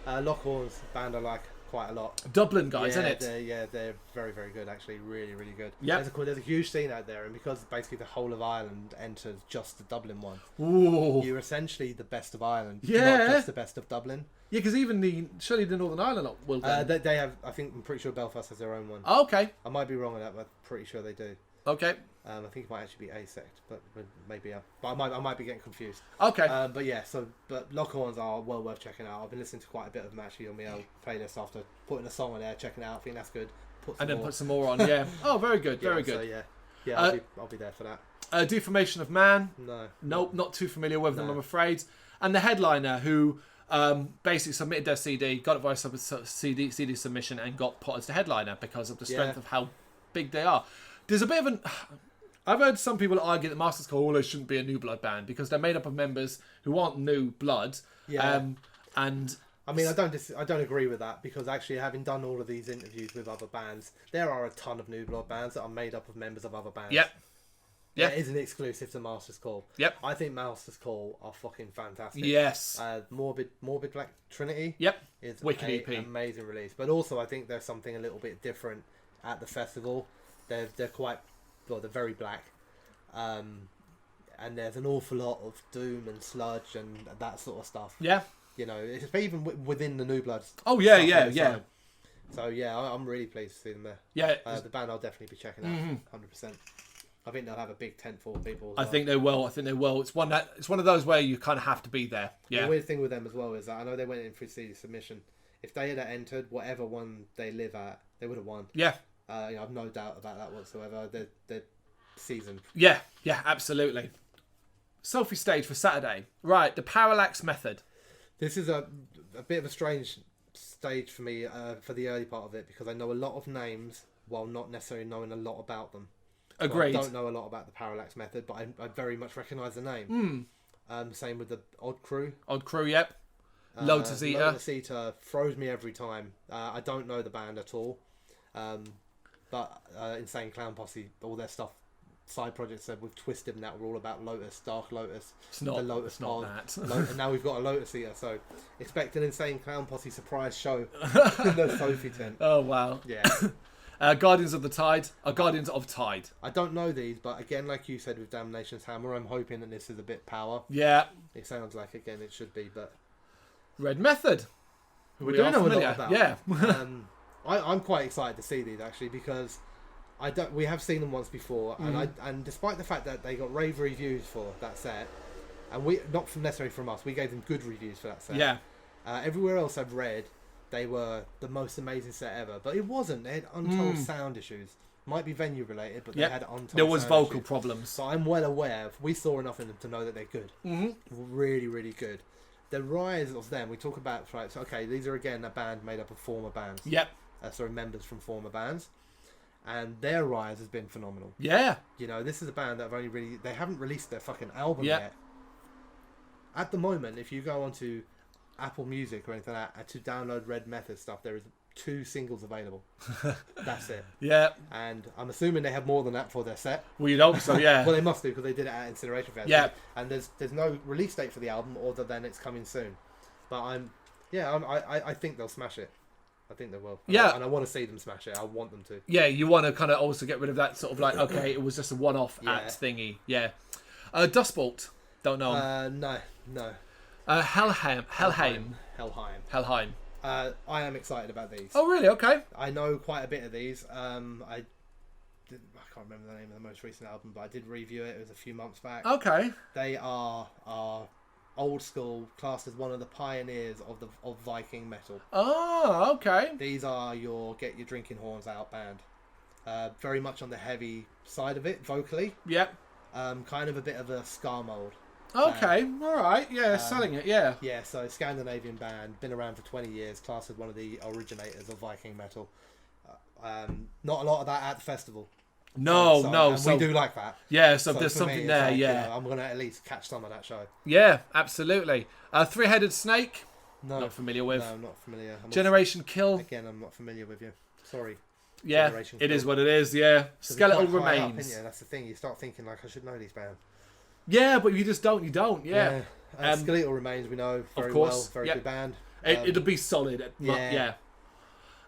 [SPEAKER 2] Lockhorn's band I like quite a lot.
[SPEAKER 1] Dublin guys, isn't it?
[SPEAKER 2] They're very, very good actually. Really, really good.
[SPEAKER 1] Yeah.
[SPEAKER 2] There's a huge scene out there, and because basically the whole of Ireland enters just the Dublin one.
[SPEAKER 1] Ooh.
[SPEAKER 2] You're essentially the best of Ireland,
[SPEAKER 1] Yeah.
[SPEAKER 2] not just the best of Dublin.
[SPEAKER 1] Yeah, because even surely the Northern Ireland lot will.
[SPEAKER 2] They have. I'm pretty sure Belfast has their own one.
[SPEAKER 1] Oh, okay.
[SPEAKER 2] I might be wrong on that, but I'm pretty sure they do.
[SPEAKER 1] Okay.
[SPEAKER 2] I think it might actually be A-sect, but maybe but I might be getting confused.
[SPEAKER 1] Okay.
[SPEAKER 2] But Lockhorns are well worth checking out. I've been listening to quite a bit of them actually on my own playlist after putting a song on there, checking it out. I think that's good. Put some more on. Yeah.
[SPEAKER 1] Oh, very good. Very good.
[SPEAKER 2] So yeah. I'll be there for that.
[SPEAKER 1] Deformation of Man.
[SPEAKER 2] No.
[SPEAKER 1] Nope. Not too familiar with them, I'm afraid. And the headliner who basically submitted their CD, got it via CD submission, and got put as the headliner because of the strength of how big they are. There's a bit of an. I've heard some people argue that Masters Call they shouldn't be a New Blood band because they're made up of members who aren't New Blood. Yeah. And
[SPEAKER 2] I mean, I don't agree with that because actually, having done all of these interviews with other bands, there are a ton of New Blood bands that are made up of members of other bands.
[SPEAKER 1] Yep. Yeah.
[SPEAKER 2] It isn't exclusive to Masters Call.
[SPEAKER 1] Yep.
[SPEAKER 2] I think Masters Call are fucking fantastic.
[SPEAKER 1] Yes.
[SPEAKER 2] Morbid Black Trinity.
[SPEAKER 1] Yep.
[SPEAKER 2] Is
[SPEAKER 1] Wicked EP.
[SPEAKER 2] Amazing release, but also I think there's something a little bit different at the festival. They're quite. Well, they're very black, and there's an awful lot of doom and sludge and that sort of stuff.
[SPEAKER 1] Yeah,
[SPEAKER 2] you know, it's even within the New Bloods.
[SPEAKER 1] Oh yeah.
[SPEAKER 2] So yeah, I'm really pleased to see them there.
[SPEAKER 1] Yeah,
[SPEAKER 2] the band I'll definitely be checking out, 100%. I think they'll have a big tent full of people.
[SPEAKER 1] I think they will. It's one of those where you kind of have to be there. Yeah.
[SPEAKER 2] The weird thing with them as well is that I know they went in for CD submission. If they had entered whatever one they live at, they would have won.
[SPEAKER 1] Yeah.
[SPEAKER 2] I've no doubt about that whatsoever. They're seasoned.
[SPEAKER 1] Yeah, absolutely. Selfie stage for Saturday. Right, the parallax method.
[SPEAKER 2] This is a bit of a strange stage for me for the early part of it because I know a lot of names while not necessarily knowing a lot about them.
[SPEAKER 1] Agreed.
[SPEAKER 2] So I don't know a lot about the parallax method, but I very much recognise the name. Same with the Odd Crew.
[SPEAKER 1] Odd Crew, yep. Lotus Eater.
[SPEAKER 2] Lotus Eater throws me every time. I don't know the band at all. But Insane Clown Posse, all their stuff, side projects that we've twisted and that were all about Lotus, Dark Lotus,
[SPEAKER 1] the Lotus
[SPEAKER 2] Pod,
[SPEAKER 1] that.
[SPEAKER 2] And now we've got a Lotus Eater, so expect an Insane Clown Posse surprise show in the Sophie tent.
[SPEAKER 1] Oh wow.
[SPEAKER 2] Yeah.
[SPEAKER 1] Guardians of the Tide. Guardians of Tide.
[SPEAKER 2] I don't know these, but again, like you said with Damnation's Hammer, I'm hoping that this is a bit power.
[SPEAKER 1] Yeah.
[SPEAKER 2] It sounds like, again, it should be, but...
[SPEAKER 1] Red Method.
[SPEAKER 2] We do know a lot about.
[SPEAKER 1] Yeah.
[SPEAKER 2] I'm quite excited to see these actually because we have seen them once before, and despite the fact that they got rave reviews for that set, and we not necessarily from us, we gave them good reviews for that set.
[SPEAKER 1] Yeah.
[SPEAKER 2] Everywhere else I've read, they were the most amazing set ever, but it wasn't. They had untold sound issues. Might be venue related, but they had untold.
[SPEAKER 1] There was
[SPEAKER 2] sound
[SPEAKER 1] vocal
[SPEAKER 2] issues.
[SPEAKER 1] problems.
[SPEAKER 2] So I'm well aware. We saw enough in them to know that they're good. Really, really good. The rise of them, we talk about, right, so okay, these are again a band made up of former bands.
[SPEAKER 1] Yep.
[SPEAKER 2] Members from former bands. And their rise has been phenomenal.
[SPEAKER 1] Yeah.
[SPEAKER 2] You know, this is a band that they haven't released their fucking album yet. At the moment, if you go onto Apple Music or anything like that to download Red Method stuff, there is 2 singles available. That's it.
[SPEAKER 1] Yeah.
[SPEAKER 2] And I'm assuming they have more than that for their set.
[SPEAKER 1] Well, you'd hope so, yeah.
[SPEAKER 2] Well, they must do because they did it at Incineration Fest.
[SPEAKER 1] Yeah.
[SPEAKER 2] And there's no release date for the album other than it's coming soon. But I think they'll smash it. I think they will.
[SPEAKER 1] Yeah.
[SPEAKER 2] And I want to see them smash it. I want them to.
[SPEAKER 1] Yeah, you want to kind of also get rid of that sort of like, okay, it was just a one-off act thingy. Yeah. Dustbolt. Don't know 'em.
[SPEAKER 2] No.
[SPEAKER 1] Helheim.
[SPEAKER 2] Helheim. I am excited about these.
[SPEAKER 1] Oh, really? Okay.
[SPEAKER 2] I know quite a bit of these. I can't remember the name of the most recent album, but I did review it. It was a few months back.
[SPEAKER 1] Okay.
[SPEAKER 2] They are old school, classed as one of the pioneers of Viking metal.
[SPEAKER 1] Oh, okay.
[SPEAKER 2] These are your get your drinking horns out band. Very much on the heavy side of it vocally.
[SPEAKER 1] Yep.
[SPEAKER 2] Kind of a bit of a ska mold.
[SPEAKER 1] Okay. All right. Yeah, selling it. Yeah.
[SPEAKER 2] Yeah, so Scandinavian band, been around for 20 years, classed as one of the originators of Viking metal. Not a lot of that at the festival.
[SPEAKER 1] No.
[SPEAKER 2] And
[SPEAKER 1] So
[SPEAKER 2] we do like that.
[SPEAKER 1] yeah. So
[SPEAKER 2] So
[SPEAKER 1] there's
[SPEAKER 2] for
[SPEAKER 1] something
[SPEAKER 2] me, it's
[SPEAKER 1] there.
[SPEAKER 2] like,
[SPEAKER 1] Yeah.
[SPEAKER 2] you know, I'm gonna at least catch some of that show.
[SPEAKER 1] Yeah. Absolutely. Three-headed snake.
[SPEAKER 2] No,
[SPEAKER 1] Not familiar with.
[SPEAKER 2] No, I'm not familiar.
[SPEAKER 1] Generation Kill.
[SPEAKER 2] Again, I'm not familiar with you. Sorry.
[SPEAKER 1] Yeah.
[SPEAKER 2] Generation
[SPEAKER 1] It is
[SPEAKER 2] Kill.
[SPEAKER 1] what it is. Yeah.
[SPEAKER 2] 'Cause
[SPEAKER 1] Skeletal
[SPEAKER 2] it's quite high up,
[SPEAKER 1] Remains.
[SPEAKER 2] isn't it? That's the thing. You start thinking like I should know these bands.
[SPEAKER 1] Yeah, but you just don't. You don't. Yeah.
[SPEAKER 2] Skeletal Remains, we know very
[SPEAKER 1] course,
[SPEAKER 2] well. Very
[SPEAKER 1] yep.
[SPEAKER 2] good band.
[SPEAKER 1] It'll be solid.
[SPEAKER 2] yeah.
[SPEAKER 1] Yeah.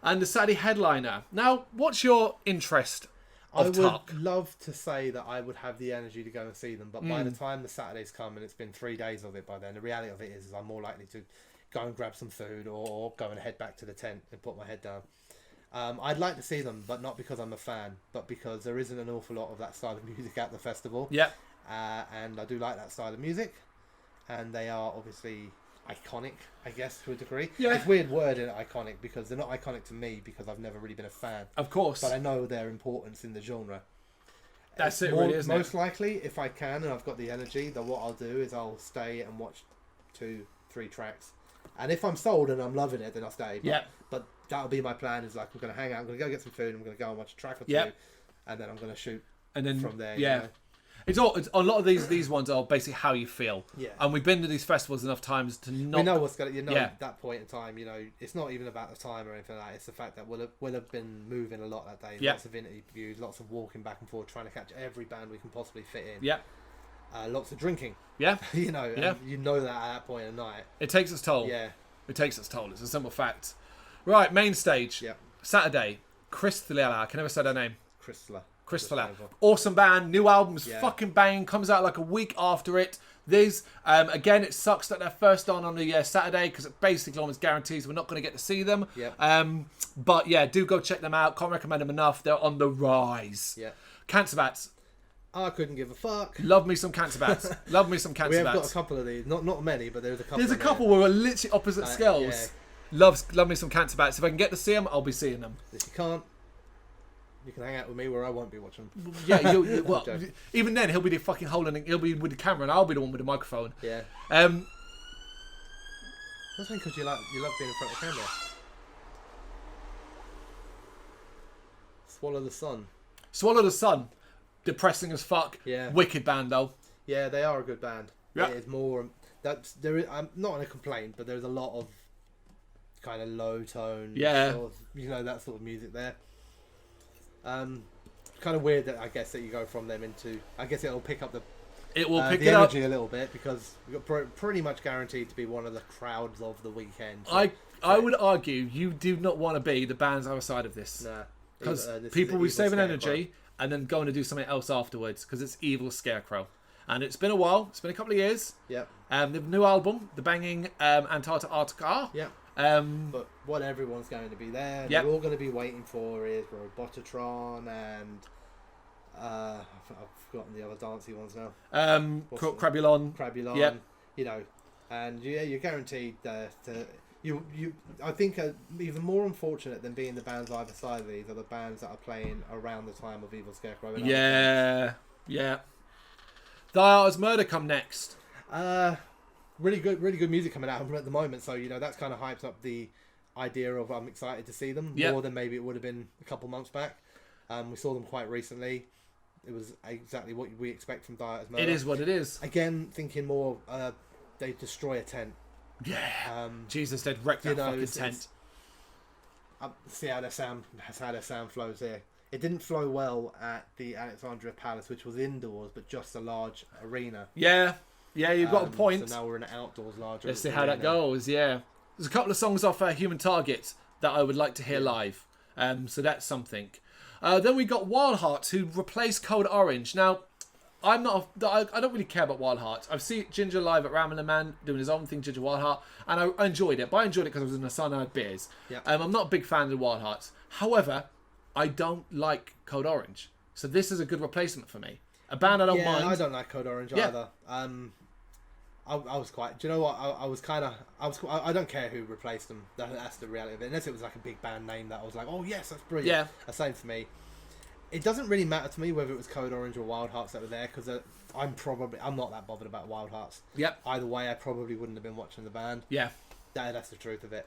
[SPEAKER 1] And the Saturday headliner. Now, what's your interest
[SPEAKER 2] I
[SPEAKER 1] of
[SPEAKER 2] would
[SPEAKER 1] Tuck?
[SPEAKER 2] love to say that I would have the energy to go and see them, but by
[SPEAKER 1] Mm.
[SPEAKER 2] the time the Saturdays come, and it's been 3 days of it by then, the reality of it is I'm more likely to go and grab some food or go and head back to the tent and put my head down. I'd like to see them, but not because I'm a fan, but because there isn't an awful lot of that style of music at the festival.
[SPEAKER 1] Yeah.
[SPEAKER 2] And I do like that style of music, and they are obviously iconic, I guess, to a degree.
[SPEAKER 1] Yeah.
[SPEAKER 2] It's a weird word in iconic, because they're not iconic to me because I've never really been a fan.
[SPEAKER 1] Of course.
[SPEAKER 2] But I know their importance in the genre.
[SPEAKER 1] That's it,
[SPEAKER 2] More-
[SPEAKER 1] really, isn't
[SPEAKER 2] most
[SPEAKER 1] it?
[SPEAKER 2] likely, if I can and I've got the energy, then what I'll do is I'll stay and watch 2-3 tracks. And if I'm sold and I'm loving it, then I'll stay. But,
[SPEAKER 1] Yeah.
[SPEAKER 2] But that'll be my plan, is like I'm going to hang out, I'm going to go get some food, I'm going to go and watch a track or two,
[SPEAKER 1] Yeah.
[SPEAKER 2] and then I'm going to shoot
[SPEAKER 1] And then
[SPEAKER 2] from there.
[SPEAKER 1] yeah.
[SPEAKER 2] You know?
[SPEAKER 1] It's a lot of these ones are basically how you feel.
[SPEAKER 2] Yeah.
[SPEAKER 1] And we've been to these festivals enough times to not.
[SPEAKER 2] We know what's going to,
[SPEAKER 1] Yeah.
[SPEAKER 2] at that point in time, it's not even about the time or anything like that. It's the fact that we'll have been moving a lot that day.
[SPEAKER 1] Yeah.
[SPEAKER 2] Lots of interviews, lots of walking back and forth, trying to catch every band we can possibly fit in.
[SPEAKER 1] Yeah.
[SPEAKER 2] Lots of drinking,
[SPEAKER 1] Yeah.
[SPEAKER 2] Yeah.
[SPEAKER 1] Yeah.
[SPEAKER 2] You know that at that point of night.
[SPEAKER 1] It takes its toll.
[SPEAKER 2] Yeah.
[SPEAKER 1] It takes its toll. It's a simple fact. Right, main stage.
[SPEAKER 2] Yeah.
[SPEAKER 1] Saturday. Crystala. I can never say their name.
[SPEAKER 2] Crystala.
[SPEAKER 1] Crystala. Awesome band. New album's
[SPEAKER 2] Yeah.
[SPEAKER 1] fucking banging. Comes out like a week after it. These, again, it sucks that they're first on the Saturday because it basically almost guarantees we're not going to get to see them.
[SPEAKER 2] Yep.
[SPEAKER 1] But yeah, do go check them out. Can't recommend them enough. They're on the rise.
[SPEAKER 2] Yeah.
[SPEAKER 1] Cancer Bats.
[SPEAKER 2] I couldn't give a fuck.
[SPEAKER 1] Love me some Cancer Bats. Love me some
[SPEAKER 2] We
[SPEAKER 1] Cancer
[SPEAKER 2] have got
[SPEAKER 1] Bats.
[SPEAKER 2] a couple of these. Not many, but there's a couple.
[SPEAKER 1] There's a
[SPEAKER 2] of
[SPEAKER 1] couple where we're literally opposite scales.
[SPEAKER 2] yeah.
[SPEAKER 1] Love me some Cancer Bats. If I can get to see them, I'll be seeing them.
[SPEAKER 2] If you can't, you can hang out with me where I won't be watching them.
[SPEAKER 1] Yeah, well,
[SPEAKER 2] joking.
[SPEAKER 1] even then he'll be the fucking holding. He'll be with the camera, and I'll be the one with the microphone.
[SPEAKER 2] Yeah.
[SPEAKER 1] That's
[SPEAKER 2] because you love being in front of the camera. Swallow the Sun.
[SPEAKER 1] Swallow the Sun. Depressing as fuck.
[SPEAKER 2] Yeah.
[SPEAKER 1] Wicked band though.
[SPEAKER 2] Yeah, they are a good band.
[SPEAKER 1] Yeah.
[SPEAKER 2] It is more. I'm not on a complaint, but there's a lot of kind of low tone.
[SPEAKER 1] Yeah.
[SPEAKER 2] Sort of, that sort of music there. Kind of weird that I guess that you go from them into. I guess it'll pick up the
[SPEAKER 1] Pick
[SPEAKER 2] the
[SPEAKER 1] it up.
[SPEAKER 2] energy a little bit, because we got pretty much guaranteed to be one of the crowds of the weekend. So,
[SPEAKER 1] I would argue you do not want to be the bands either side of this.
[SPEAKER 2] nah,
[SPEAKER 1] Because
[SPEAKER 2] this
[SPEAKER 1] people will be
[SPEAKER 2] is Evil
[SPEAKER 1] saving
[SPEAKER 2] Scarecrow.
[SPEAKER 1] energy and then going to do something else afterwards because it's Evil Scarecrow. And it's been a while. It's been a couple of years.
[SPEAKER 2] Yep.
[SPEAKER 1] The new album, The Banging Antarctica.
[SPEAKER 2] Yep.
[SPEAKER 1] But
[SPEAKER 2] what everyone's going to be there,
[SPEAKER 1] Yep.
[SPEAKER 2] they're all going to be waiting for is Robotatron and I've forgotten the other dancey ones now.
[SPEAKER 1] Crabulon.
[SPEAKER 2] Crabulon.
[SPEAKER 1] Yep.
[SPEAKER 2] And you're guaranteed to I think even more unfortunate than being the bands either side of these are the bands that are playing around the time of Evil Scarecrow. And
[SPEAKER 1] Yeah. Thy Art is Murder come next.
[SPEAKER 2] really good music coming out of them at the moment. So that's kind of hypes up the idea of I'm excited to see them
[SPEAKER 1] Yep.
[SPEAKER 2] more than maybe it would have been a couple months back. We saw them quite recently. It was exactly what we expect from Thy Art is Murder.
[SPEAKER 1] It is what it is.
[SPEAKER 2] Again, thinking more. They destroy a tent.
[SPEAKER 1] Yeah. Jesus, they'd wreck that fucking tent.
[SPEAKER 2] See how their sound flows here. It didn't flow well at the Alexandria Palace, which was indoors, but just a large arena.
[SPEAKER 1] Yeah, you've got a point.
[SPEAKER 2] So now we're in an outdoors large
[SPEAKER 1] Let's see
[SPEAKER 2] arena.
[SPEAKER 1] how that goes, yeah. There's a couple of songs off Human Target that I would like to hear live. So that's something. Then we got Wild Hearts, who replaced Code Orange. Now, I'm not. I don't really care about Wild Hearts. I've seen Ginger live at Ramblin' Man doing his own thing, Ginger Wild Heart, and I enjoyed it. But I enjoyed it because I was in the sun and I had beers.
[SPEAKER 2] Yeah.
[SPEAKER 1] I'm not a big fan of the Wild Hearts. However, I don't like Code Orange, so this is a good replacement for me. A band I don't mind.
[SPEAKER 2] I don't like Code Orange either. I was quite. Do you know what? I don't care who replaced them. That's the reality of it. Unless it was like a big band name that I was like, oh yes, that's brilliant.
[SPEAKER 1] Yeah.
[SPEAKER 2] The same for me. It doesn't really matter to me whether it was Code Orange or Wild Hearts that were there because I'm not that bothered about Wild Hearts.
[SPEAKER 1] Yep.
[SPEAKER 2] Either way, I probably wouldn't have been watching the band.
[SPEAKER 1] Yeah.
[SPEAKER 2] That's the truth of it.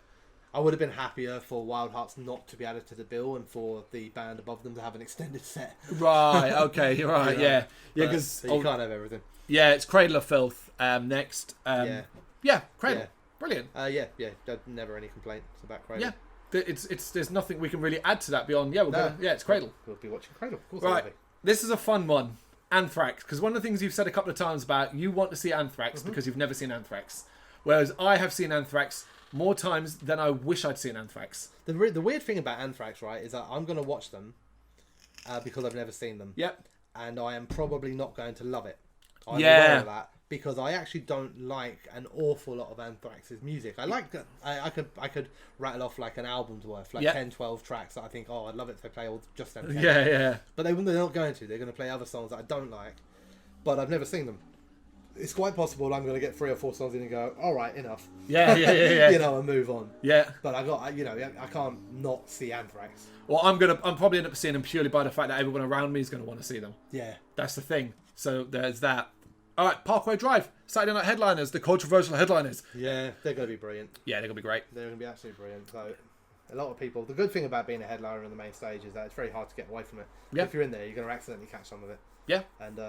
[SPEAKER 2] I would have been happier for Wild Hearts not to be added to the bill and for the band above them to have an extended set.
[SPEAKER 1] Right. Okay. You're right.
[SPEAKER 2] You know?
[SPEAKER 1] Yeah. Yeah. Because
[SPEAKER 2] So you can't have everything.
[SPEAKER 1] Yeah, it's Cradle of Filth next. Yeah, Cradle.
[SPEAKER 2] Yeah.
[SPEAKER 1] Brilliant.
[SPEAKER 2] Yeah. Never any complaints about Cradle.
[SPEAKER 1] Yeah. There's nothing we can really add to that beyond. Yeah, it's Cradle.
[SPEAKER 2] We'll be watching Cradle. Of course.
[SPEAKER 1] Right. This is a fun one. Anthrax, because one of the things you've said a couple of times about you want to see Anthrax because you've never seen Anthrax, whereas I have seen Anthrax more times than I wish I'd seen Anthrax.
[SPEAKER 2] The weird thing about Anthrax, right, is that I'm going to watch them because I've never seen them.
[SPEAKER 1] Yep.
[SPEAKER 2] And I am probably not going to love it. I'm
[SPEAKER 1] Yeah.
[SPEAKER 2] aware of that because I actually don't like an awful lot of Anthrax's music. I like I could rattle off like an album's worth, like 10, 12 tracks that I think, oh, I'd love it if they play all just them. 10.
[SPEAKER 1] Yeah.
[SPEAKER 2] But they're not going to. They're going to play other songs that I don't like, but I've never seen them. It's quite possible I'm going to get 3 or 4 songs in and go, all right, enough.
[SPEAKER 1] Yeah.
[SPEAKER 2] And move on.
[SPEAKER 1] Yeah.
[SPEAKER 2] But I can't not see Anthrax.
[SPEAKER 1] Well, I'm probably end up seeing them purely by the fact that everyone around me is going to want to see them.
[SPEAKER 2] Yeah.
[SPEAKER 1] That's the thing. So there's that. All right, Parkway Drive, Saturday night headliners, the controversial headliners.
[SPEAKER 2] Yeah, they're going to be brilliant.
[SPEAKER 1] Yeah, they're going to be great.
[SPEAKER 2] They're going to be absolutely brilliant. So, a lot of people. The good thing about being a headliner on the main stage is that it's very hard to get away from it.
[SPEAKER 1] Yeah.
[SPEAKER 2] If you're in there, you're going to accidentally catch some of it.
[SPEAKER 1] Yeah.
[SPEAKER 2] And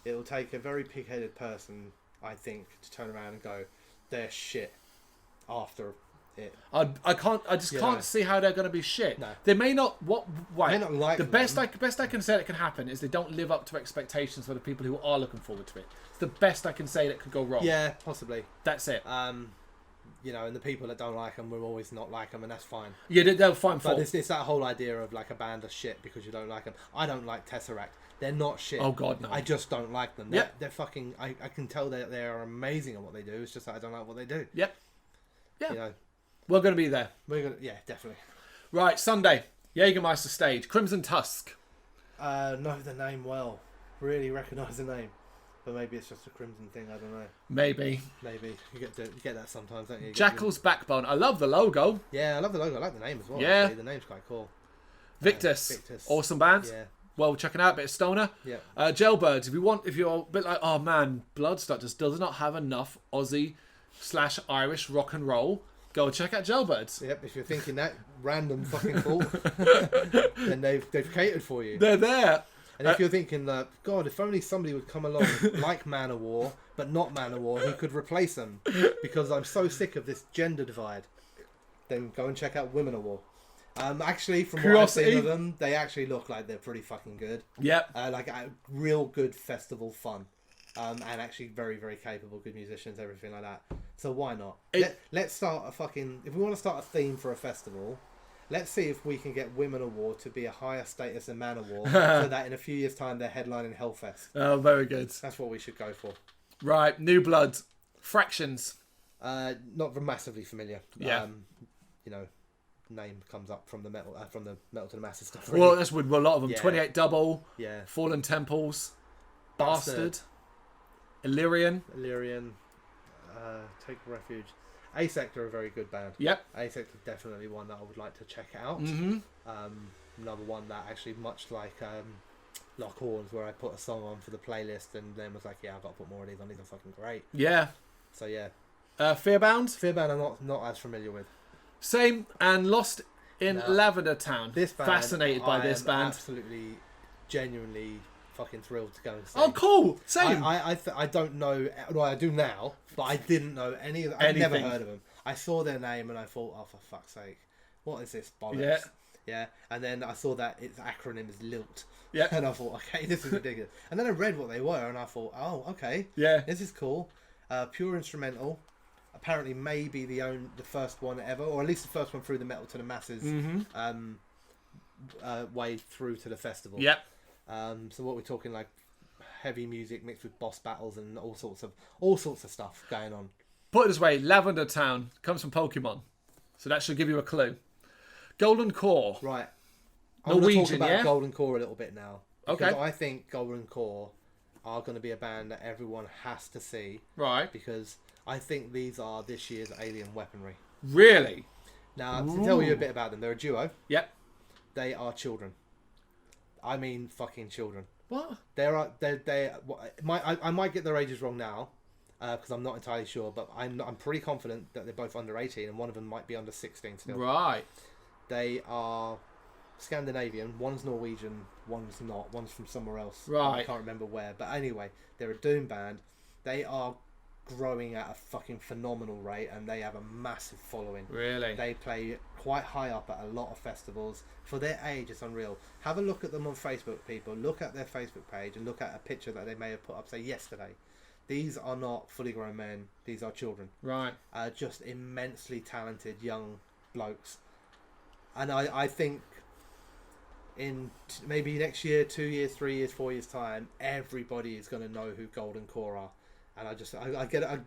[SPEAKER 2] it'll take a very pig-headed person, I think, to turn around and go, they're shit after it.
[SPEAKER 1] I can't see how they're going to be shit.
[SPEAKER 2] No.
[SPEAKER 1] They may not.
[SPEAKER 2] May not like
[SPEAKER 1] the
[SPEAKER 2] them.
[SPEAKER 1] best I can say that can happen is they don't live up to expectations for the people who are looking forward to it. It's the best I can say that could go wrong.
[SPEAKER 2] Yeah, possibly.
[SPEAKER 1] That's it.
[SPEAKER 2] And the people that don't like them will always not like them, and that's fine.
[SPEAKER 1] Yeah, they'll find fault.
[SPEAKER 2] But it's that whole idea of like a band of shit because you don't like them. I don't like Tesseract. They're not shit.
[SPEAKER 1] Oh God, no.
[SPEAKER 2] I just don't like them. They're fucking. I can tell that they are amazing at what they do. It's just that I don't like what they do.
[SPEAKER 1] Yep. Yeah.
[SPEAKER 2] You know,
[SPEAKER 1] we're going to be there.
[SPEAKER 2] Definitely.
[SPEAKER 1] Right, Sunday, Jägermeister stage, Crimson Tusk.
[SPEAKER 2] Know the name well. Really recognise the name, but maybe it's just a Crimson thing. I don't know.
[SPEAKER 1] Maybe
[SPEAKER 2] you get that sometimes, don't you?
[SPEAKER 1] Jackal's Backbone. I love the logo.
[SPEAKER 2] Yeah, I love the logo. I like the name as well.
[SPEAKER 1] Yeah,
[SPEAKER 2] actually. The name's quite cool.
[SPEAKER 1] Victus. Awesome band.
[SPEAKER 2] Yeah.
[SPEAKER 1] Well, checking out a bit of stoner.
[SPEAKER 2] Yeah.
[SPEAKER 1] Jailbirds. If you're a bit like, oh man, Bloodstock just does not have enough Aussie/Irish rock and roll, go check out Jailbirds.
[SPEAKER 2] Yep. If you're thinking that random fucking thought, then they've catered for you.
[SPEAKER 1] They're there.
[SPEAKER 2] And if you're thinking that, God, if only somebody would come along like Manowar, but not Manowar, who could replace them, because I'm so sick of this gender divide, then go and check out Women of War. Actually, from what I've seen of them, they actually look like they're pretty fucking good.
[SPEAKER 1] Yep.
[SPEAKER 2] Real good festival fun. And actually very, very capable, good musicians, everything like that. So why not? Let's start if we want to start a theme for a festival, let's see if we can get Women of War to be a higher status than Man of War, so that in a few years' time they're headlining Hellfest.
[SPEAKER 1] Oh, very good.
[SPEAKER 2] That's what we should go for.
[SPEAKER 1] Right, New Blood, Fractions.
[SPEAKER 2] Not massively familiar.
[SPEAKER 1] Yeah.
[SPEAKER 2] Name comes up from the metal to the masses stuff. Really.
[SPEAKER 1] Well, that's with a lot of them.
[SPEAKER 2] Yeah.
[SPEAKER 1] 28 Double.
[SPEAKER 2] Yeah.
[SPEAKER 1] Fallen Temples. Bastard. Illyrian.
[SPEAKER 2] Take Refuge. A-Sector are a very good band.
[SPEAKER 1] Yep.
[SPEAKER 2] A-Sector is definitely one that I would like to check out.
[SPEAKER 1] Mm-hmm.
[SPEAKER 2] Another one that actually, much like Lock Horns, where I put a song on for the playlist and then was like, yeah, I've got to put more of these on. These are fucking great.
[SPEAKER 1] Yeah.
[SPEAKER 2] So yeah.
[SPEAKER 1] Fearbound.
[SPEAKER 2] Fearbound I'm not as familiar with.
[SPEAKER 1] Same, and Lost in Lavender Town.
[SPEAKER 2] This band,
[SPEAKER 1] fascinated by this band.
[SPEAKER 2] Absolutely, genuinely fucking thrilled to go and see.
[SPEAKER 1] Oh, cool! Same.
[SPEAKER 2] I don't know. Well, I do now, but I didn't know any of them. I'd never heard of them. I saw their name and I thought, oh, for fuck's sake, what is this bollocks? Yeah. And then I saw that its acronym is LILT.
[SPEAKER 1] Yeah.
[SPEAKER 2] And I thought, okay, this is ridiculous. And then I read what they were and I thought, oh, okay.
[SPEAKER 1] Yeah.
[SPEAKER 2] This is cool. Pure instrumental. Apparently, maybe the first one ever, or at least the first one through the Metal to the Masses way through to the festival.
[SPEAKER 1] Yep.
[SPEAKER 2] So what we're talking like heavy music mixed with boss battles and all sorts of stuff going on.
[SPEAKER 1] Put it this way, Lavender Town comes from Pokemon. So that should give you a clue. Golden Core.
[SPEAKER 2] Right. I'm going to talk
[SPEAKER 1] Norwegian,
[SPEAKER 2] about
[SPEAKER 1] yeah?
[SPEAKER 2] Golden Core a little bit now. Because
[SPEAKER 1] Okay.
[SPEAKER 2] I think Golden Core are going to be a band that everyone has to see.
[SPEAKER 1] Right.
[SPEAKER 2] Because I think these are this year's Alien Weaponry.
[SPEAKER 1] Really?
[SPEAKER 2] Now, to tell you a bit about them, they're a duo.
[SPEAKER 1] Yep.
[SPEAKER 2] They are children. I mean, fucking children.
[SPEAKER 1] What?
[SPEAKER 2] I might get their ages wrong now, because I'm not entirely sure, but I'm pretty confident that they're both under 18, and one of them might be under 16 still.
[SPEAKER 1] Right.
[SPEAKER 2] They are Scandinavian. One's Norwegian, one's not. One's from somewhere else.
[SPEAKER 1] Right.
[SPEAKER 2] I can't remember where. But anyway, they're a doom band. They are growing at a fucking phenomenal rate, and they have a massive following.
[SPEAKER 1] Really?
[SPEAKER 2] They play quite high up at a lot of festivals. For their age, it's unreal. Have a look at them on Facebook, people. Look at their Facebook page and look at a picture that they may have put up, say, yesterday. These are not fully grown men. These are children.
[SPEAKER 1] Right.
[SPEAKER 2] Just immensely talented young blokes. And I think in maybe next year, 2 years, 3 years, 4 years' time, everybody is going to know who Golden Core are. And I get it.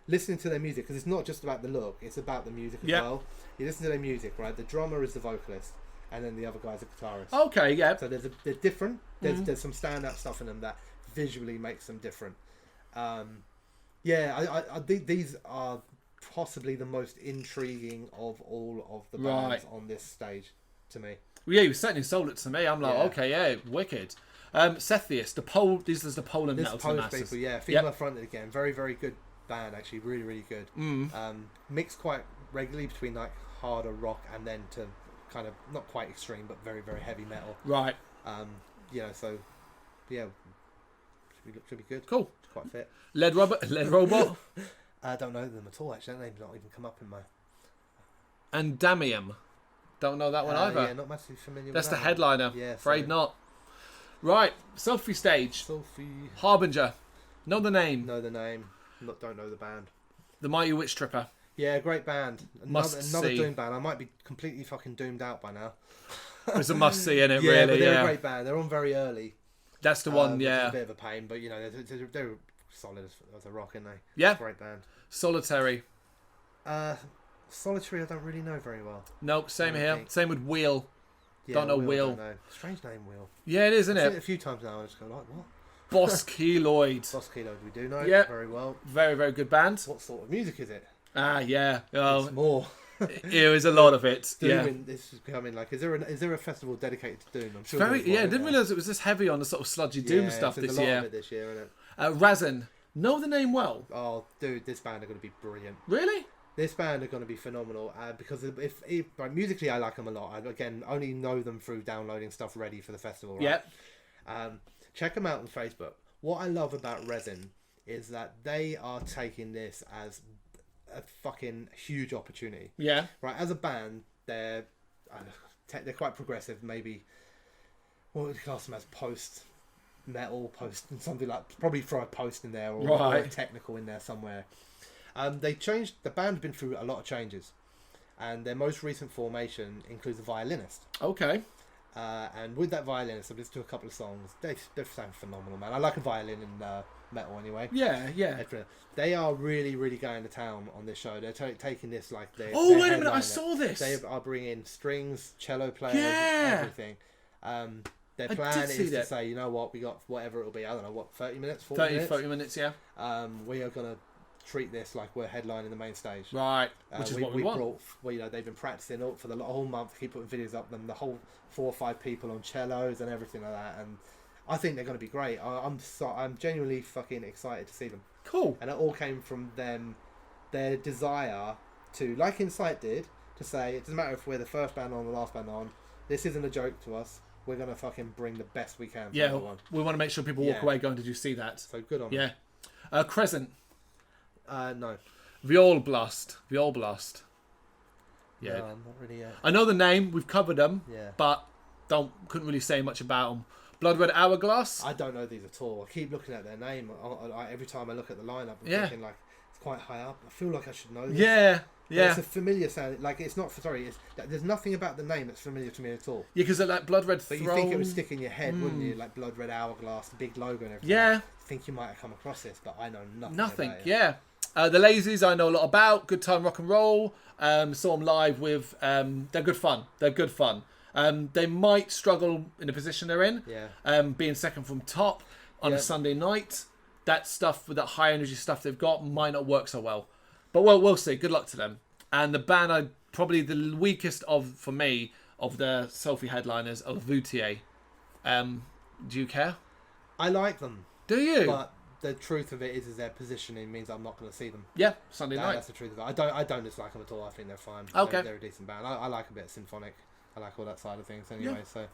[SPEAKER 2] Listening to their music, because it's not just about the look, it's about the music as well. You listen to their music, right? The drummer is the vocalist, and then the other guy's a guitarist.
[SPEAKER 1] Okay, yeah.
[SPEAKER 2] So they're different. There's some standout stuff in them that visually makes them different. These are possibly the most intriguing of all of the bands on this stage to me.
[SPEAKER 1] Well, yeah, you certainly sold it to me. I'm like,
[SPEAKER 2] Yeah.
[SPEAKER 1] okay, yeah, wicked. Cepheus, this is the Poland
[SPEAKER 2] This
[SPEAKER 1] metal to
[SPEAKER 2] Polish
[SPEAKER 1] masses.
[SPEAKER 2] people, yeah, female fronted again, very very good band actually, really really good. Mixed quite regularly between like harder rock and then to kind of not quite extreme but very very heavy metal.
[SPEAKER 1] Right.
[SPEAKER 2] So yeah, should be good.
[SPEAKER 1] Cool.
[SPEAKER 2] Quite fit.
[SPEAKER 1] Lead Robot.
[SPEAKER 2] I don't know them at all actually. That name's not even come up in my.
[SPEAKER 1] And Damium. Don't know that one either.
[SPEAKER 2] Yeah, not massively familiar.
[SPEAKER 1] That's
[SPEAKER 2] with
[SPEAKER 1] the
[SPEAKER 2] that
[SPEAKER 1] headliner.
[SPEAKER 2] One. Yeah,
[SPEAKER 1] Afraid not. Right. Selfie stage.
[SPEAKER 2] Sophie.
[SPEAKER 1] Harbinger. Know the name.
[SPEAKER 2] Know the name. Don't know the band.
[SPEAKER 1] The Mighty Witch Tripper.
[SPEAKER 2] Yeah, great band.
[SPEAKER 1] Must
[SPEAKER 2] Another
[SPEAKER 1] see.
[SPEAKER 2] doom band. I might be completely fucking doomed out by now.
[SPEAKER 1] It's a must see, isn't it?
[SPEAKER 2] Yeah,
[SPEAKER 1] Really,
[SPEAKER 2] but they're
[SPEAKER 1] yeah.
[SPEAKER 2] a great band. They're on very early.
[SPEAKER 1] That's the one,
[SPEAKER 2] Which is
[SPEAKER 1] yeah.
[SPEAKER 2] a bit of a pain, but you know they're solid as a rock, aren't they?
[SPEAKER 1] Yeah.
[SPEAKER 2] Great band.
[SPEAKER 1] Solitary.
[SPEAKER 2] Solitary, I don't really know very well.
[SPEAKER 1] Nope, same
[SPEAKER 2] I
[SPEAKER 1] here.
[SPEAKER 2] think.
[SPEAKER 1] Same with Wheel.
[SPEAKER 2] Yeah,
[SPEAKER 1] Don't know Will.
[SPEAKER 2] Don't know. Strange name, Will.
[SPEAKER 1] Yeah, it is, isn't
[SPEAKER 2] I've seen it
[SPEAKER 1] it?
[SPEAKER 2] a few times now. I just go like, what?
[SPEAKER 1] Boss Keloid.
[SPEAKER 2] Boss Kilo, we do know
[SPEAKER 1] Yeah.
[SPEAKER 2] very well.
[SPEAKER 1] Very, very good band.
[SPEAKER 2] What sort of music is it?
[SPEAKER 1] Ah, yeah. Oh,
[SPEAKER 2] It's more.
[SPEAKER 1] it was a lot of it. Yeah.
[SPEAKER 2] Doom. This is becoming like. Is there a festival dedicated to Doom? I'm sure.
[SPEAKER 1] Very,
[SPEAKER 2] there's one,
[SPEAKER 1] yeah. I
[SPEAKER 2] isn't
[SPEAKER 1] didn't
[SPEAKER 2] there?
[SPEAKER 1] realise it was this heavy on the sort of sludgy Doom stuff
[SPEAKER 2] there's
[SPEAKER 1] this
[SPEAKER 2] a lot
[SPEAKER 1] year.
[SPEAKER 2] of it this year, isn't it?
[SPEAKER 1] Razin. Know the name well.
[SPEAKER 2] Oh, dude, this band are going to be brilliant.
[SPEAKER 1] Really?
[SPEAKER 2] This band are going to be phenomenal because if musically I like them a lot. I again only know them through downloading stuff ready for the festival. Right?
[SPEAKER 1] Yeah.
[SPEAKER 2] Check them out on Facebook. What I love about Resin is that they are taking this as a fucking huge opportunity.
[SPEAKER 1] Yeah.
[SPEAKER 2] Right, as a band, they're quite progressive. Maybe what would you class them as? Post metal, something like, probably throw a post in there or a technical in there somewhere. They changed. The band have been through a lot of changes, and their most recent formation includes a violinist.
[SPEAKER 1] Okay.
[SPEAKER 2] And with that violinist, I've listened to a couple of songs. They sound phenomenal, man. I like a violin in metal anyway.
[SPEAKER 1] Yeah, yeah.
[SPEAKER 2] They are really, really going to town on this show. They're taking this like their
[SPEAKER 1] Oh, wait a minute!
[SPEAKER 2] headliner.
[SPEAKER 1] I saw this.
[SPEAKER 2] They are bringing strings, cello players, everything. Their plan is to say, you know what, we got whatever it'll be. I don't know what, 30 minutes, 40 minutes.
[SPEAKER 1] 40 minutes, yeah.
[SPEAKER 2] We are gonna treat this like we're headlining the main stage.
[SPEAKER 1] Right, which is what we want.
[SPEAKER 2] They've been practicing up for the whole month, keep putting videos up, them the whole 4 or 5 people on cellos and everything like that, and I think they're going to be great. I'm genuinely fucking excited to see them.
[SPEAKER 1] Cool.
[SPEAKER 2] And it all came from them, their desire to, like Insight did, to say it doesn't matter if we're the first band on, the last band on. This isn't a joke to us. We're going to fucking bring the best we can.
[SPEAKER 1] Yeah,
[SPEAKER 2] everyone.
[SPEAKER 1] we want to make sure people walk away going, "Did you see that?"
[SPEAKER 2] So good on them.
[SPEAKER 1] Yeah. Crescent.
[SPEAKER 2] No.
[SPEAKER 1] Violblast. Yeah.
[SPEAKER 2] No, not really yet.
[SPEAKER 1] I know the name. We've covered them.
[SPEAKER 2] Yeah.
[SPEAKER 1] But couldn't really say much about them. Blood Red Hourglass.
[SPEAKER 2] I don't know these at all. I keep looking at their name. Every time I look at the lineup, I'm thinking like, it's quite high up. I feel like I should know this.
[SPEAKER 1] Yeah.
[SPEAKER 2] But
[SPEAKER 1] Yeah.
[SPEAKER 2] it's a familiar sound. Like, it's not... Sorry, there's nothing about the name that's familiar to me at all.
[SPEAKER 1] Yeah, because like Blood Red
[SPEAKER 2] But
[SPEAKER 1] Throne.
[SPEAKER 2] you think it would stick in your head, wouldn't you? Like Blood Red Hourglass, the big logo and everything.
[SPEAKER 1] Yeah.
[SPEAKER 2] You think you might have come across this, but I know nothing about it.
[SPEAKER 1] Yeah. The Lazies I know a lot about. Good Time Rock and Roll. Saw them live with... they're good fun. They might struggle in the position they're in.
[SPEAKER 2] Yeah.
[SPEAKER 1] Being second from top on a Sunday night. That stuff, with that high energy stuff they've got, might not work so well. But we'll see. Good luck to them. And the band I probably the weakest for me of the Sophie headliners of Voutier. Do you care?
[SPEAKER 2] I like them.
[SPEAKER 1] Do you?
[SPEAKER 2] But the truth of it is their positioning means I'm not going to see them.
[SPEAKER 1] Yeah, Sunday night.
[SPEAKER 2] That's the truth of it. I don't dislike them at all. I think they're fine.
[SPEAKER 1] Okay.
[SPEAKER 2] They're a decent band. I like a bit of symphonic. I like all that side of things anyway.
[SPEAKER 1] Yeah.
[SPEAKER 2] So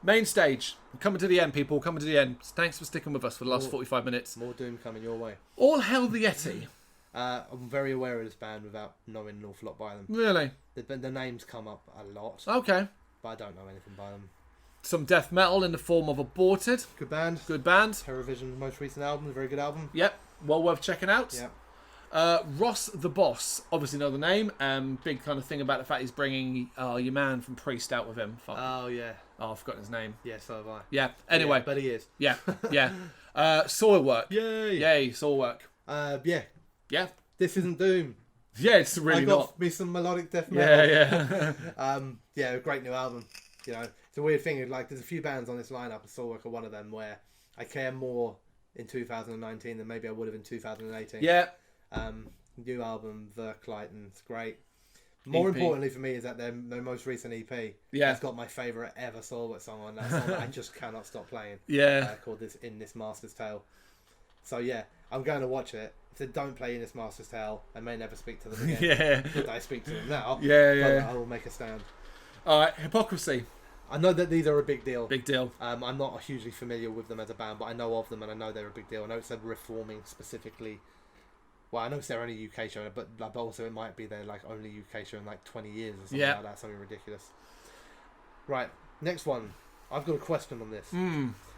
[SPEAKER 1] Main stage. Coming to the end, people. Coming to the end. Thanks for sticking with us for the last 45 minutes.
[SPEAKER 2] more doom coming your way.
[SPEAKER 1] All Hail the Yeti.
[SPEAKER 2] I'm very aware of this band without knowing an awful lot by them.
[SPEAKER 1] Really?
[SPEAKER 2] The names come up a lot,
[SPEAKER 1] Okay.
[SPEAKER 2] but I don't know anything by them.
[SPEAKER 1] Some death metal in the form of Aborted.
[SPEAKER 2] Good band.
[SPEAKER 1] Good band.
[SPEAKER 2] Terrorvision's most recent album, a very good album.
[SPEAKER 1] Yep. Well worth checking out.
[SPEAKER 2] Yep.
[SPEAKER 1] Ross the Boss. Obviously know the name. Big kind of thing about the fact he's bringing your man from Priest out with him. Fuck.
[SPEAKER 2] Oh yeah.
[SPEAKER 1] Oh, I've forgotten his name.
[SPEAKER 2] Yeah, so have I.
[SPEAKER 1] Yeah. Anyway.
[SPEAKER 2] Yeah, but he is.
[SPEAKER 1] Yeah. Yeah. Soilwork.
[SPEAKER 2] Yay.
[SPEAKER 1] Yay. Soilwork.
[SPEAKER 2] Yeah.
[SPEAKER 1] Yeah.
[SPEAKER 2] This isn't doom.
[SPEAKER 1] Yeah. It's really
[SPEAKER 2] I got
[SPEAKER 1] not.
[SPEAKER 2] me some melodic death metal.
[SPEAKER 1] Yeah.
[SPEAKER 2] Yeah, a great new album. You know, it's a weird thing. Like, there's a few bands on this lineup, and Soilwork are one of them, where I care more in 2019 than maybe I would have in 2018.
[SPEAKER 1] Yeah.
[SPEAKER 2] New album, Verkleiten, it's great. More
[SPEAKER 1] EP.
[SPEAKER 2] importantly for me is that their most recent EP has got my favourite ever Soilwork song on that song that I just cannot stop playing.
[SPEAKER 1] Yeah.
[SPEAKER 2] Called In This Master's Tale. So yeah, I'm going to watch it. If they don't play In This Master's Tale, I may never speak to them again.
[SPEAKER 1] Yeah.
[SPEAKER 2] But I speak to them now.
[SPEAKER 1] Yeah.
[SPEAKER 2] But I will make a stand.
[SPEAKER 1] All right. Hypocrisy.
[SPEAKER 2] I know that these are a big deal.
[SPEAKER 1] Big deal.
[SPEAKER 2] I'm not hugely familiar with them as a band, but I know of them and I know they're a big deal. I know it's a reforming specifically. Well, I know it's their only UK show, but also it might be their like only UK show in like 20 years or something like that. Something ridiculous. Right, next one. I've got a question on this.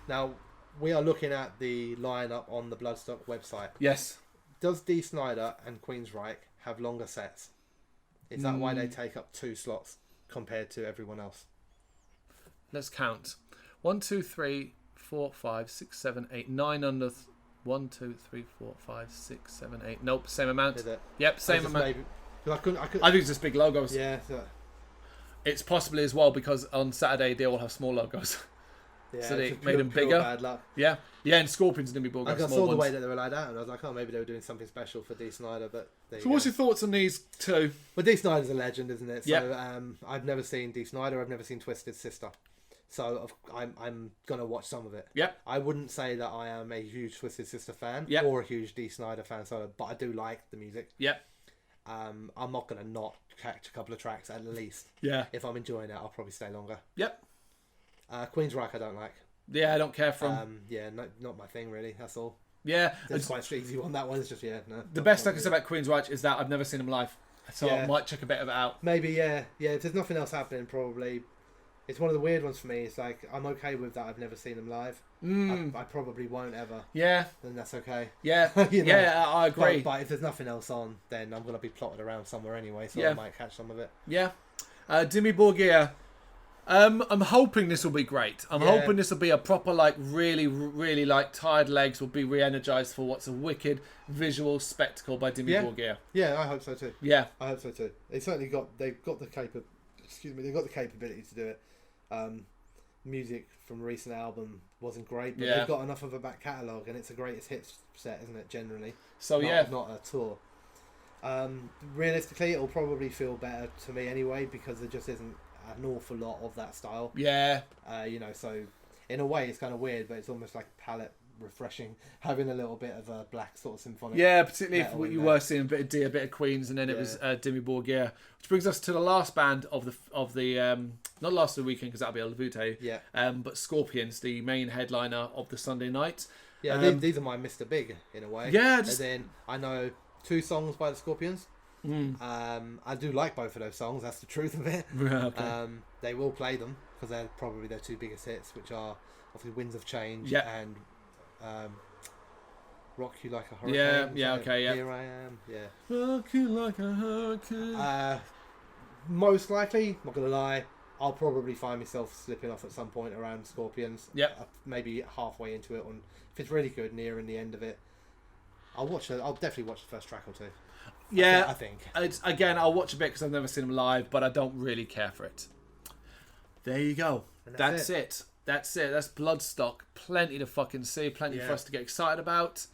[SPEAKER 2] Now, we are looking at the lineup on the Bloodstock website.
[SPEAKER 1] Yes.
[SPEAKER 2] Does Dee Snider and Queensryche have longer sets? Is that why they take up 2 slots compared to everyone else?
[SPEAKER 1] Let's count. 1, 2, 3, 4, 5, 6, 7, 8, 9 under. 1, 2, 3, 4, 5, 6, 7, 8. Nope, same amount.
[SPEAKER 2] Is it?
[SPEAKER 1] Yep, same amount.
[SPEAKER 2] Maybe, 'cause I couldn't.
[SPEAKER 1] I think it's just big logos.
[SPEAKER 2] Yeah. So,
[SPEAKER 1] It's possibly as well because on Saturday they all have small logos.
[SPEAKER 2] yeah.
[SPEAKER 1] So they
[SPEAKER 2] it's
[SPEAKER 1] made them
[SPEAKER 2] pure
[SPEAKER 1] bigger.
[SPEAKER 2] Bad luck.
[SPEAKER 1] Yeah, and Scorpions are going to be bigger.
[SPEAKER 2] I
[SPEAKER 1] Small
[SPEAKER 2] saw the
[SPEAKER 1] ones.
[SPEAKER 2] way that they were laid out, and I was like, oh, maybe they were doing something special for Dee Snider. But there
[SPEAKER 1] So
[SPEAKER 2] you
[SPEAKER 1] what's
[SPEAKER 2] go.
[SPEAKER 1] your thoughts on these two?
[SPEAKER 2] Well, Dee Snider's a legend, isn't it? So
[SPEAKER 1] Yeah.
[SPEAKER 2] I've never seen Dee Snider. I've never seen Twisted Sister. So I'm gonna watch some of it.
[SPEAKER 1] Yep.
[SPEAKER 2] I wouldn't say that I am a huge Twisted Sister fan
[SPEAKER 1] Yep.
[SPEAKER 2] or a huge Dee Snider fan, but I do like the music.
[SPEAKER 1] Yep.
[SPEAKER 2] I'm not gonna not catch a couple of tracks at least.
[SPEAKER 1] Yeah.
[SPEAKER 2] If I'm enjoying it, I'll probably stay longer.
[SPEAKER 1] Yep.
[SPEAKER 2] Queensryche I don't like.
[SPEAKER 1] Yeah, I don't care from.
[SPEAKER 2] Yeah, not my thing really. That's all.
[SPEAKER 1] Yeah.
[SPEAKER 2] It's quite easy on that one. It's just no.
[SPEAKER 1] The best I can say about Queensryche is that I've never seen them live, so I
[SPEAKER 2] Yeah.
[SPEAKER 1] might check a bit of it out.
[SPEAKER 2] Maybe yeah. If there's nothing else happening, probably. It's one of the weird ones for me. It's like I'm okay with that. I've never seen them live. I probably won't ever.
[SPEAKER 1] Yeah.
[SPEAKER 2] Then that's okay.
[SPEAKER 1] Yeah.
[SPEAKER 2] You know?
[SPEAKER 1] Yeah, I agree.
[SPEAKER 2] But if there's nothing else on, then I'm gonna be plotted around somewhere anyway. So
[SPEAKER 1] Yeah.
[SPEAKER 2] I might catch some of it.
[SPEAKER 1] Yeah. Dimmy Borgir. I'm hoping this will be great. I'm
[SPEAKER 2] Yeah.
[SPEAKER 1] hoping this will be a proper, like, really, really, like, tired legs will be re-energized for what's a wicked visual spectacle by Dimmy Borgir.
[SPEAKER 2] Yeah, I hope so too.
[SPEAKER 1] Yeah.
[SPEAKER 2] I hope so too. They've got the capability to do it. Music from a recent album wasn't great, but they've got enough of a back catalogue, and it's a greatest hits set, isn't it? Generally,
[SPEAKER 1] So
[SPEAKER 2] not a tour. Realistically, it'll probably feel better to me anyway because there just isn't an awful lot of that style.
[SPEAKER 1] Yeah.
[SPEAKER 2] So in a way, it's kind of weird, but it's almost like palette refreshing having a little bit of a black sort of symphonic.
[SPEAKER 1] Yeah, particularly if
[SPEAKER 2] metal in
[SPEAKER 1] you
[SPEAKER 2] there.
[SPEAKER 1] were seeing a bit of D, a bit of Queens, and then it was Dimmy Borgir, which brings us to the last band of the not last of the weekend because that'll be El Vute.
[SPEAKER 2] Yeah.
[SPEAKER 1] But Scorpions, the main headliner of the Sunday night.
[SPEAKER 2] Yeah, these are my Mr. Big in a way.
[SPEAKER 1] Yeah,
[SPEAKER 2] As in, I know 2 songs by the Scorpions. I do like both of those songs. That's the truth of it.
[SPEAKER 1] Okay.
[SPEAKER 2] They will play them because they're probably their 2 biggest hits, which are obviously Winds of Change
[SPEAKER 1] Yeah.
[SPEAKER 2] and Rock You Like a Hurricane.
[SPEAKER 1] Yeah, okay, yeah.
[SPEAKER 2] Here I Am, yeah.
[SPEAKER 1] Rock you like a hurricane.
[SPEAKER 2] Most likely, not gonna lie, I'll probably find myself slipping off at some point around Scorpions.
[SPEAKER 1] Yep.
[SPEAKER 2] Maybe halfway into it, if it's really good, near in the end of it. I'll definitely watch the first track or two.
[SPEAKER 1] Yeah,
[SPEAKER 2] I think.
[SPEAKER 1] Again, I'll watch a bit because I've never seen them live, but I don't really care for it. There you go.
[SPEAKER 2] And
[SPEAKER 1] That's it. That's Bloodstock. Plenty to fucking see. Plenty for us to get excited about.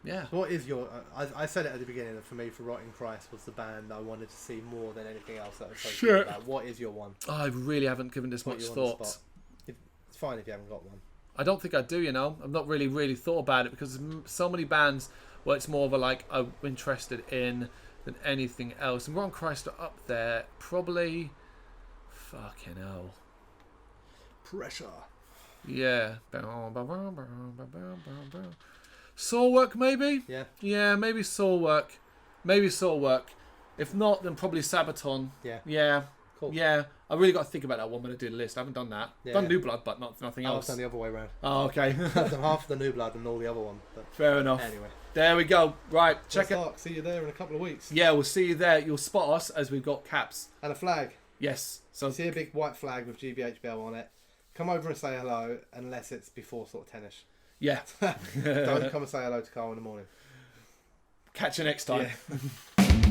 [SPEAKER 1] Yeah.
[SPEAKER 2] What is your... I said it at the beginning that for me, for Rotting Christ was the band I wanted to see more than anything else that I was talking about. What is your one?
[SPEAKER 1] I really haven't given this much thought.
[SPEAKER 2] It's fine if you haven't got one.
[SPEAKER 1] I don't think I do, you know. I've not really thought about it because there's so many bands where it's more of a like I'm interested in than anything else. And Rotting Christ are up there. Probably... Fucking hell.
[SPEAKER 2] Pressure.
[SPEAKER 1] Yeah. Soilwork, maybe?
[SPEAKER 2] Yeah.
[SPEAKER 1] Yeah, maybe Soilwork. Maybe Soilwork. If not, then probably Sabaton.
[SPEAKER 2] Yeah.
[SPEAKER 1] Yeah.
[SPEAKER 2] Cool.
[SPEAKER 1] Yeah. I really got to think about that one when I do the list. I haven't done that.
[SPEAKER 2] Yeah.
[SPEAKER 1] Done New Blood, but nothing else.
[SPEAKER 2] I've done the other way around.
[SPEAKER 1] Oh, okay.
[SPEAKER 2] I've done half the New Blood and all the other one. But
[SPEAKER 1] Fair enough.
[SPEAKER 2] anyway.
[SPEAKER 1] There we go. Right, check it.
[SPEAKER 2] See you there in a couple of weeks.
[SPEAKER 1] Yeah, we'll see you there. You'll spot us as we've got caps.
[SPEAKER 2] And a flag.
[SPEAKER 1] Yes. So
[SPEAKER 2] See a big white flag with GBHBL on it. Come over and say hello, unless it's before sort of 10ish.
[SPEAKER 1] yeah.
[SPEAKER 2] Don't come and say hello to Carl in the morning.
[SPEAKER 1] Catch you next time.
[SPEAKER 2] Yeah.